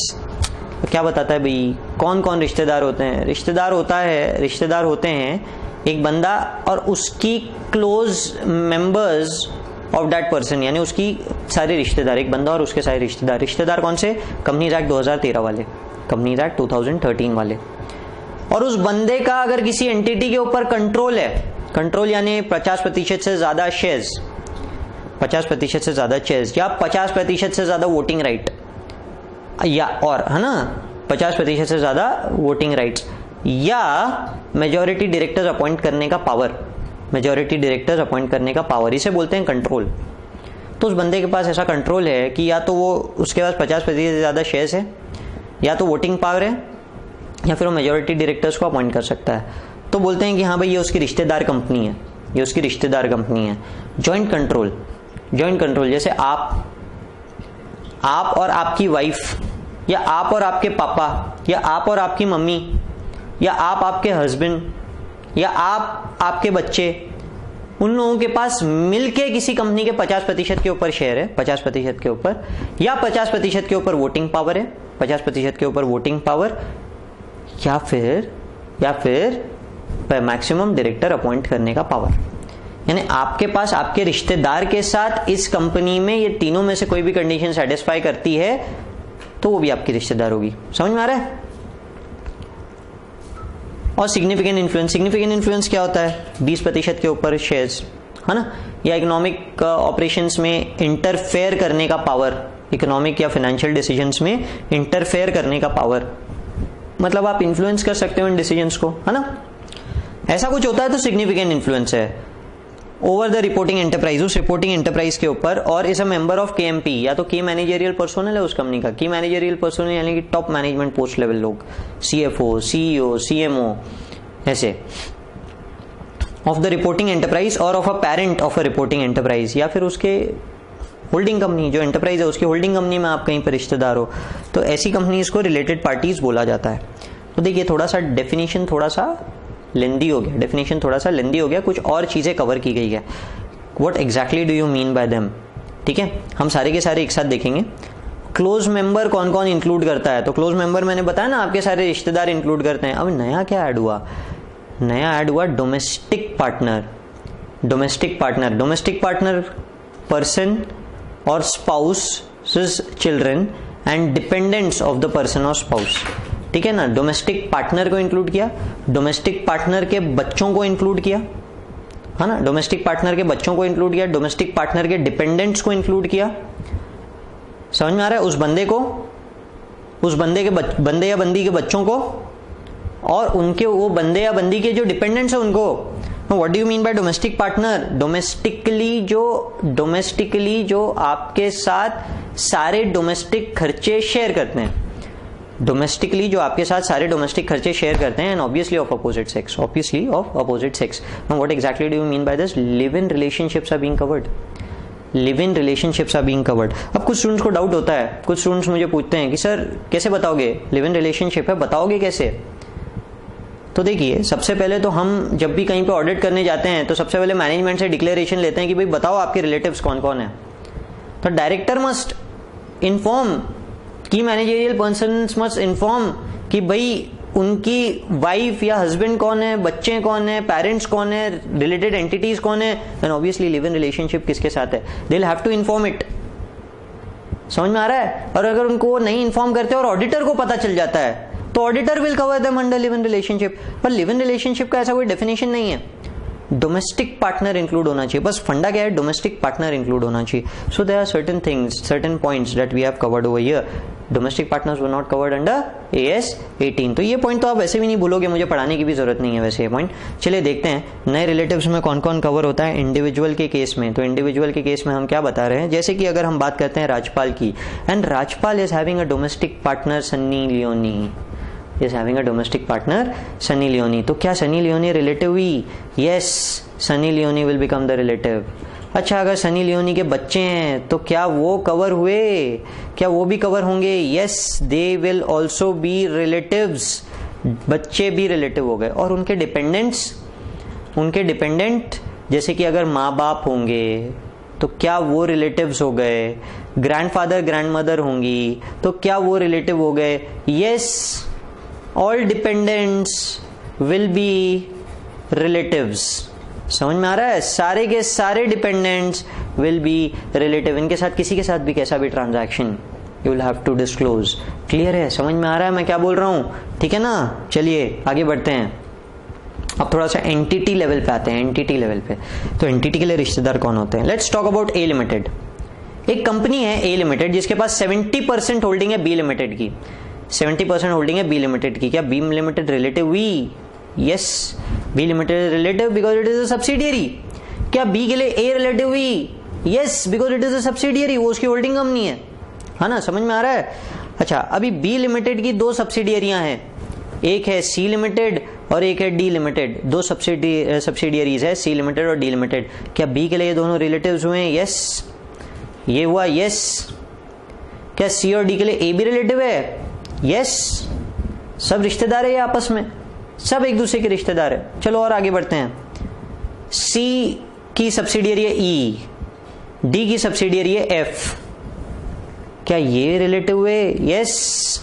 तो क्या बताता है भाई, कौन कौन रिश्तेदार होते हैं? रिश्तेदार होते हैं एक बंदा और उसकी close members of that person, यानी उसकी सारे रिश्तेदार, एक बंदा और उसके सारे रिश्तेदार। रिश्तेदार कौन से? कंपनीज एक्ट 2013 वाले, कंपनीज एक्ट 2013 वाले। और उस बंदे का अगर किसी एंटिटी के ऊपर कंट्रोल है, कंट्रोल यानी 50% से ज्यादा शेयर्स, 50% से ज्यादा शेयर्स, या 50% से ज्यादा वोटिंग राइट, या और है ना 50% से ज्यादा वोटिंग राइट्स, या मेजॉरिटी डायरेक्टर्स अपॉइंट करने का पावर, मेजॉरिटी डायरेक्टर्स अपॉइंट करने का पावर, इसे बोलते हैं कंट्रोल। तो उस बंदे के पास ऐसा कंट्रोल है कि या तो वो उसके पास 50% से ज्यादा शेयर्स है, या तो वोटिंग पावर है, या फिर वो मेजॉरिटी डायरेक्टर्स को अपॉइंट कर सकता है। तो बोलते हैं कि हाँ भाई ये उसकी रिश्तेदार कंपनी है, ये उसकी रिश्तेदार कंपनी है। जॉइंट कंट्रोल, जॉइंट कंट्रोल जैसे आप और आपकी वाइफ, या आप और आपके पापा, या आप और आपकी मम्मी, या आप आपके हस्बैंड, या आप आपके बच्चे, उन लोगों के पास मिलके किसी कंपनी के 50% के ऊपर शेयर है, 50% के ऊपर, या 50% के ऊपर वोटिंग पावर है, 50% के ऊपर वोटिंग पावर, या फिर मैक्सिमम डायरेक्टर अपॉइंट करने का पावर। यानी आपके पास आपके रिश्तेदार के साथ इस कंपनी में ये तीनों में से कोई भी कंडीशन सेटिस्फाई करती है तो वो भी आपकी रिश्तेदार होगी। समझ में आ रहा है? और सिग्निफिकेंट इन्फ्लुएंस, सिग्निफिकेंट इन्फ्लुएंस क्या होता है? 20% के ऊपर शेयर्स, है ना, या इकोनॉमिक ऑपरेशंस में इंटरफेयर करने का पावर, इकोनॉमिक या फाइनेंशियल डिसीजंस में इंटरफेयर करने का पावर, मतलब आप इन्फ्लुएंस कर सकते हो इन डिसीजंस को, है ना, ऐसा कुछ होता है तो सिग्निफिकेंट इन्फ्लुएंस है ओवर द रिपोर्टिंग एंटरप्राइज, उस रिपोर्टिंग एंटरप्राइज के ऊपर, और is a member of KMP, या तो की मैनेजरियल पर्सोनल है उस कंपनी का, की मैनेजरियल पर्सोनल यानी कि टॉप मैनेजमेंट पोस्ट लेवल लोग, CFO, CEO, CMO, ऐसे, ऑफ द रिपोर्टिंग एंटरप्राइज और of a parent of a reporting enterprise, या फिर उसके होल्डिंग कंपनी, जो एंटरप्राइज है उसकी होल्डिंग कंपनी में आप कहीं पर रिश्तेदार हो, तो ऐसी कंपनीज को रिलेटेड पार्टीज बोला जाता है। तो देखिए थोड़ा सा डेफिनेशन थोड़ा सा लेंदी हो गया, डेफिनेशन थोड़ा सा लेंदी हो गया, कुछ और चीजें कवर की गई है। What exactly do you mean bye them, ठीक है, हम सारे के सारे एक साथ देखेंगे। क्लोज मेंबर कौन कौन इंक्लूड करता है, तो क्लोज मेंबर मैंने बताया ना आपके सारे रिश्तेदार इंक्लूड करते हैं। अब नया क्या ऐड हुआ, नया ऐड हुआ domestic partner. Domestic partner, domestic partner person और spouse, children and dependents of the person और स्पाउस, ठीक है ना। डोमेस्टिक पार्टनर को इंक्लूड किया, डोमेस्टिक पार्टनर के बच्चों को इंक्लूड किया, है ना, डोमेस्टिक पार्टनर के बच्चों को इंक्लूड किया, डोमेस्टिक पार्टनर के डिपेंडेंट्स को इंक्लूड किया। समझ में आ रहा है, उस बंदे को, उस बंदे के बंदे या बंदी के बच्चों को, और उनके वो बंदे या बंदी के जो डिपेंडेंट्स है उनको। What do you mean bye domestic partner, domestically जो आपके साथ सारे डोमेस्टिक खर्चे शेयर करते हैं, डोमेस्टिकली जो आपके साथ सारे डोमेस्टिक खर्चे शेयर करते हैं, and obviously of opposite sex, obviously of opposite sex. Now what exactly do you mean by this, live in relationships are being covered, live in relationships are being covered. अब कुछ students को doubt होता है, कुछ students मुझे पूछते हैं कि सर कैसे बताओगे, लिव इन रिलेशनशिप है, बताओगे कैसे। तो देखिए सबसे पहले तो हम जब भी कहीं पे ऑडिट करने जाते हैं तो सबसे पहले मैनेजमेंट से डिक्लेरेशन लेते हैं कि भाई बताओ आपके रिलेटिव्स कौन कौन है। तो डायरेक्टर मस्ट इन्फॉर्म, की मैनेजरियल पर्सन्स मस्ट इन्फॉर्म कि भाई उनकी वाइफ या हस्बैंड कौन है, बच्चे कौन है, पेरेंट्स कौन है, रिलेटेड एंटिटीज कौन है, and obviously live in relationship किसके साथ है, they will have to inform it. समझ में आ रहा है। और अगर उनको नहीं इन्फॉर्म करते और ऑडिटर को पता चल जाता है तो auditor will cover them under live in relationship. पर लिव इन रिलेशनशिप का ऐसा कोई डेफिनेशन नहीं है, डोमेस्टिक पार्टनर इंक्लूड होना चाहिए, बस फंडा क्या है, डोमेस्टिक पार्टनर इंक्लूड होना चाहिए। So there are certain things, certain points that we have covered over here. Domestic partners were not covered under AS 18। तो ये पॉइंट तो आप वैसे भी नहीं भूलोगे, मुझे पढ़ाने की भी जरूरत नहीं है वैसे ये पॉइंट। चलिए देखते हैं नए रिलेटिव्स में कौन कौन कवर होता है इंडिविजुअल के केस में। तो इंडिविजुअल के केस में हम क्या बता रहे हैं, जैसे कि अगर हम बात करते हैं राजपाल की, and Rajpal is having a domestic partner Sunny Leone, is having a domestic partner Sunny Leone। तो क्या सनी लियोनी रिलेटिव हुई? Yes, Sunny Leone will become the relative। अच्छा अगर सनी लियोनी के बच्चे हैं तो क्या वो कवर हुए, क्या वो भी कवर होंगे? Yes, they will also be relatives। बच्चे भी रिलेटिव हो गए। और उनके डिपेंडेंट्स, उनके डिपेंडेंट जैसे कि अगर माँ बाप होंगे तो क्या वो रिलेटिव्स हो गए, ग्रैंडफादर ग्रैंडमदर होंगी तो क्या वो रिलेटिव हो गए? Yes, all dependents will be relatives। समझ में आ रहा है, सारे के सारे डिपेंडेंट्स विल बी रिलेटिव। इनके साथ किसी के साथ भी कैसा भी transaction you will have to disclose. Clear है, समझ में आ रहा है मैं क्या बोल रहा हूं, ठीक है ना। चलिए आगे बढ़ते हैं, अब थोड़ा सा एंटिटी लेवल पे आते हैं। एंटिटी लेवल पे तो एंटिटी के लिए रिश्तेदार कौन होते हैं? Let's talk about A limited. एक कंपनी है ए लिमिटेड जिसके पास 70% होल्डिंग है बी लिमिटेड की, 70% होल्डिंग है बी लिमिटेड की। क्या बी लिमिटेड रिलेटिव हुई? Yes, B limited relative because it is a subsidiary. क्या बी के लिए ए रिलेटिव हुई? Yes, because it is a subsidiary, वो उसकी होल्डिंग कंपनी है ना। समझ में आ रहा है। अच्छा अभी बी लिमिटेड की दो सब्सिडियरियां हैं, एक है सी लिमिटेड और एक है डी लिमिटेड। दो सब्सिडियरीज है सी लिमिटेड और डी लिमिटेड। क्या बी के लिए दोनों रिलेटिव्स हुए? यस, ये हुआ यस। क्या सी और डी के लिए ए भी रिलेटिव है? यस, सब रिश्तेदार है ये आपस में, सब एक दूसरे के रिश्तेदार है। चलो और आगे बढ़ते हैं। सी की सब्सिडियरी है ई, डी की सब्सिडियरी है एफ। क्या ये रिलेटिव हुए? यस।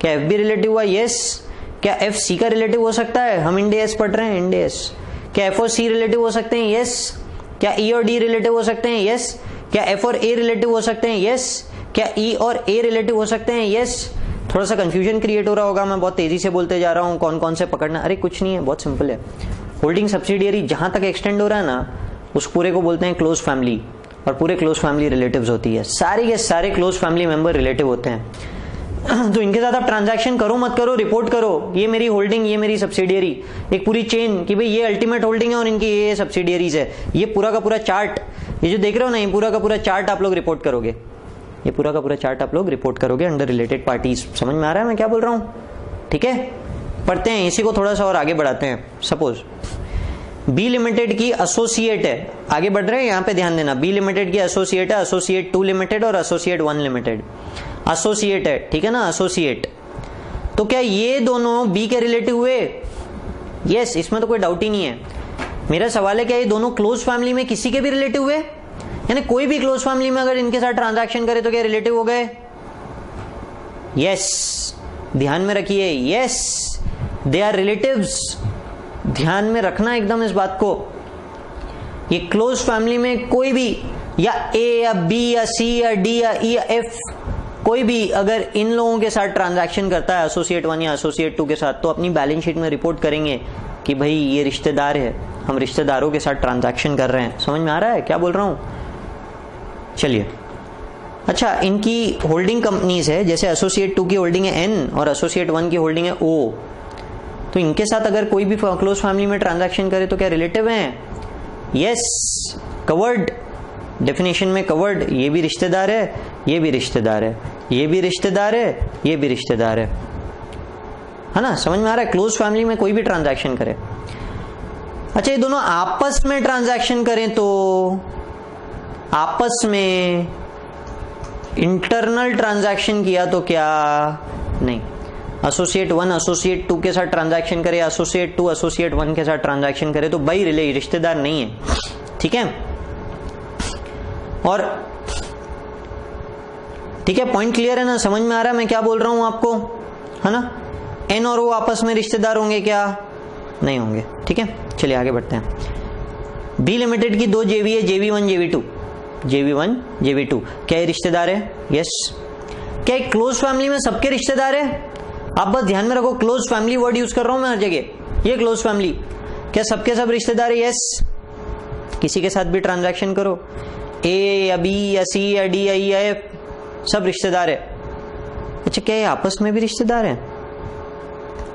क्या एफ भी रिलेटिव हुआ? यस। क्या एफ सी का रिलेटिव हो सकता है? हम इंडेस पढ़ रहे हैं, इंडेस। क्या एफ और सी रिलेटिव हो सकते हैं? यस। क्या ई और डी रिलेटिव हो सकते हैं? यस। क्या एफ और ए रिलेटिव हो सकते हैं? यस। क्या ई और ए रिलेटिव हो सकते हैं? यस। थोड़ा सा कंफ्यूजन क्रिएट हो रहा होगा, मैं बहुत तेजी से बोलते जा रहा हूं, कौन कौन से पकड़ना। अरे कुछ नहीं है, बहुत सिंपल है। होल्डिंग सब्सिडियरी जहां तक एक्सटेंड हो रहा है ना, उस पूरे को बोलते हैं क्लोज फैमिली, और पूरे क्लोज फैमिली रिलेटिव्स होती है। सारे के सारे क्लोज फैमिली मेंबर रिलेटिव होते हैं। तो इनके साथ आप ट्रांजैक्शन करो मत करो, रिपोर्ट करो, ये मेरी होल्डिंग, ये मेरी सब्सिडियरी, एक पूरी चेन कि भाई ये अल्टीमेट होल्डिंग है और इनकी ये सब्सिडियरीज है। ये पूरा का पूरा चार्ट, ये जो देख रहे हो ना, ये पूरा का पूरा चार्ट आप लोग रिपोर्ट करोगे, ये पूरा का पूरा चार्ट आप लोग रिपोर्ट करोगे अंडर रिलेटेड पार्टीज। समझ में आ रहा है मैं क्या बोल रहा हूं? ठीक है, पढ़ते हैं इसी को थोड़ा सा और आगे बढ़ाते हैं। सपोज बी लिमिटेड की एसोसिएट है, आगे बढ़ रहे हैं, यहां पे ध्यान देना, बी लिमिटेड की एसोसिएट है, एसोसिएट 2 लिमिटेड और एसोसिएट 1 लिमिटेड। एसोसिएट है, ठीक है ना, एसोसिएट। तो क्या ये दोनों बी के रिलेटिव हुए? यस, इसमें तो कोई डाउट ही नहीं है। मेरा सवाल है क्या ये दोनों क्लोज फैमिली में किसी के भी रिलेटिव हुए? यानी कोई भी क्लोज फैमिली में अगर इनके साथ ट्रांजैक्शन करे तो क्या रिलेटिव हो गए? यस, ध्यान में रखिए, यस दे आर रिलेटिव्स। ध्यान में रखना एकदम इस बात को। ये क्लोज फैमिली में कोई भी, या ए या बी या सी या डी या ई या एफ, कोई भी अगर इन लोगों के साथ ट्रांजैक्शन करता है एसोसिएट 1 या एसोसिएट 2 के साथ, तो अपनी बैलेंस शीट में रिपोर्ट करेंगे कि भाई ये रिश्तेदार है, हम रिश्तेदारों के साथ ट्रांजैक्शन कर रहे हैं। समझ में आ रहा है क्या बोल रहा हूं? चलिए, अच्छा, इनकी होल्डिंग कंपनीज है, जैसे एसोसिएट 2 की होल्डिंग है एन और एसोसिएट 1 की होल्डिंग है ओ, तो इनके साथ अगर कोई भी क्लोज फैमिली में ट्रांजैक्शन करे तो क्या रिलेटिव हैं? यस, कवर्ड, डेफिनेशन में कवर्ड। ये भी रिश्तेदार है, ये भी रिश्तेदार है, ये भी रिश्तेदार है, ये भी रिश्तेदार है ना? समझ में आ रहा है? क्लोज फैमिली में कोई भी ट्रांजैक्शन करे। अच्छा, ये दोनों आपस में ट्रांजैक्शन करें तो आपस में इंटरनल ट्रांजैक्शन किया तो क्या? नहीं। एसोसिएट 1 एसोसिएट 2 के साथ ट्रांजैक्शन करे, एसोसिएट 2 एसोसिएट 1 के साथ ट्रांजैक्शन करे तो भाई रिश्तेदार नहीं है, ठीक है? और ठीक है, पॉइंट क्लियर है ना? समझ में आ रहा है मैं क्या बोल रहा हूं आपको, है ना? एन और ओ आपस में रिश्तेदार होंगे क्या? नहीं होंगे, ठीक है? चलिए आगे बढ़ते हैं। बी लिमिटेड की 2 जेवी है, जेवी1 जेवी2, जेवी1 जेवी2, क्या ये रिश्तेदार है? यस। क्या एक क्लोज फैमिली में सबके रिश्तेदार है? आप बस ध्यान में रखो, क्लोज फैमिली वर्ड यूज कर रहा हूं मैं हर जगह। ये क्लोज फैमिली, क्या सबके सब रिश्तेदार है? यस। किसी के साथ भी ट्रांजैक्शन करो, ए या बी या सी या डी या ई या एफ, सब रिश्तेदार है। अच्छा, क्या ये आपस में भी रिश्तेदार है?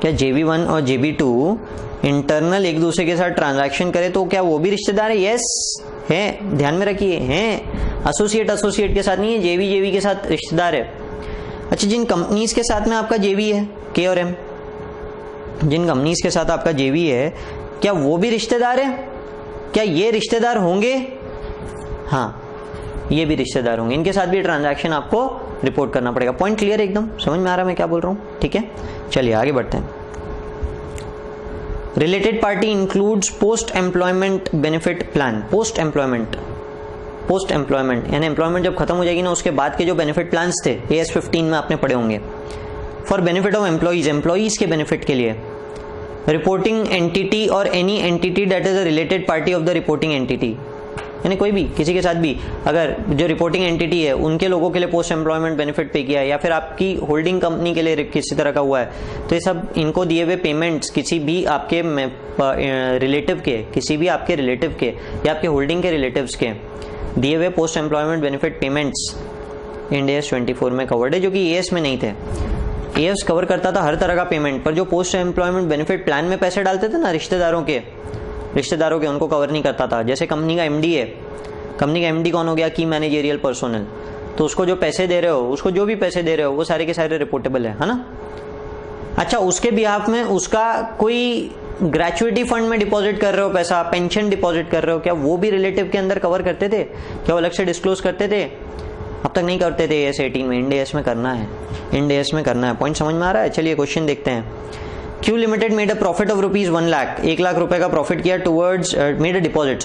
क्या जेवी1 और जेवी2 इंटरनल एक दूसरे के साथ ट्रांजैक्शन करे तो क्या वो भी रिश्तेदार है? यस है, ध्यान में रखिए, हैं। एसोसिएट एसोसिएट के साथ नहीं है, जेवी जेवी के साथ रिश्तेदार है। अच्छा, जिन कंपनीज के साथ में आपका जेवी है, के और एम, जिन कंपनीज के साथ आपका जेवी है, क्या वो भी रिश्तेदार है? क्या ये रिश्तेदार होंगे? हाँ, ये भी रिश्तेदार होंगे। इनके साथ भी ट्रांजैक्शन आपको रिपोर्ट करना पड़ेगा। पॉइंट क्लियर है एकदम? समझ में आ रहा है मैं क्या बोल रहा हूं? ठीक है, चलिए आगे बढ़ते हैं। Related party includes post employment benefit plan. Post employment यानी एम्प्लॉयमेंट जब खत्म हो जाएगी ना, उसके बाद के जो बेनिफिट प्लान्स थे, AS 15 में आपने पढ़े होंगे। फॉर बेनिफिट ऑफ एम्प्लॉइज के बेनिफिट के लिए, रिपोर्टिंग एंटिटी और any entity that is a related party of the reporting entity, यानी कोई भी, किसी के साथ भी अगर जो रिपोर्टिंग एंटिटी है उनके लोगों के लिए पोस्ट एम्प्लॉयमेंट बेनिफिट पे किया है, या फिर आपकी होल्डिंग कंपनी के लिए किसी तरह का हुआ है, तो ये सब इनको दिए हुए पेमेंट्स किसी भी आपके रिलेटिव के, किसी भी आपके रिलेटिव के या आपके होल्डिंग के रिलेटिव्स के दिए हुए post employment benefit payments Ind AS 24 में कवर्ड है, जो कि AS में नहीं थे। AS कवर करता था हर तरह का पेमेंट, पर जो पोस्ट एम्प्लॉयमेंट बेनिफिट प्लान में पैसे डालते थे ना रिश्तेदारों के, उनको कवर नहीं करता था। जैसे कंपनी का MD है, कंपनी का MD कौन हो गया? की मैनेजेरियल पर्सोनल, तो उसको जो पैसे दे रहे हो, उसको जो भी पैसे दे रहे हो, वो सारे के सारे रिपोर्टेबल है ना? अच्छा, उसके बिहाफ में उसका कोई ग्रेचुइटी फंड में डिपॉजिट कर रहे हो पैसा, पेंशन डिपॉजिट कर रहे हो, क्या वो भी रिलेटिव के अंदर कवर करते थे? क्या वो अलग से डिस्क्लोज करते थे? अब तक नहीं करते थे। AS 18 में, इंड AS में करना है, इंड AS में करना है। पॉइंट समझ में आ रहा है? चलिए क्वेश्चन देखते हैं। Q limited made a profit of rupees 1 lakh, 1 lakh रुपए का प्रॉफिट किया टुवर्ड्स, मेड अ डिपॉजिट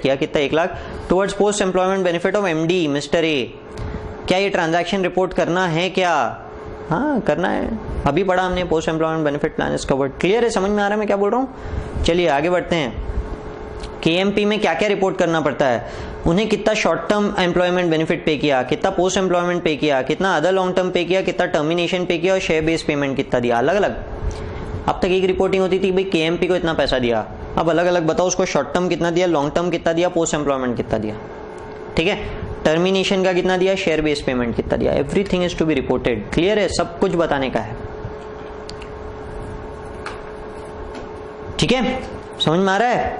किया कितना? 1 lakh towards post employment benefit of MD mister A। क्या ये ट्रांजैक्शन रिपोर्ट करना है क्या? हाँ, करना है। अभी पढ़ा हमने, post employment benefit plan is covered. Clear है? समझ में आ रहा है मैं क्या बोल रहा हूँ? चलिए आगे बढ़ते हैं। KMP में क्या क्या रिपोर्ट करना पड़ता है? उन्हें कितना शॉर्ट टर्म एम्प्लॉयमेंट बेनिफिट पे किया, कितना पोस्ट एम्प्लॉयमेंट पे किया, कितना अदर लॉन्ग टर्म पे किया, कितना टर्मिनेशन पे किया और शेयर बेस्ड पेमेंट कितना दिया, अलग अलग। अब तक एक रिपोर्टिंग होती थी भाई KMP को इतना पैसा दिया, अब अलग अलग बताओ उसको शॉर्ट टर्म कितना दिया, लॉन्ग टर्म कितना दिया, पोस्ट एम्प्लॉयमेंट कितना दिया, ठीक है? टर्मिनेशन का कितना दिया, शेयर बेस्ड पेमेंट कितना दिया। Everything is to be reported. Clear है? सब कुछ बताने का है, ठीक है? समझ में आ रहा है?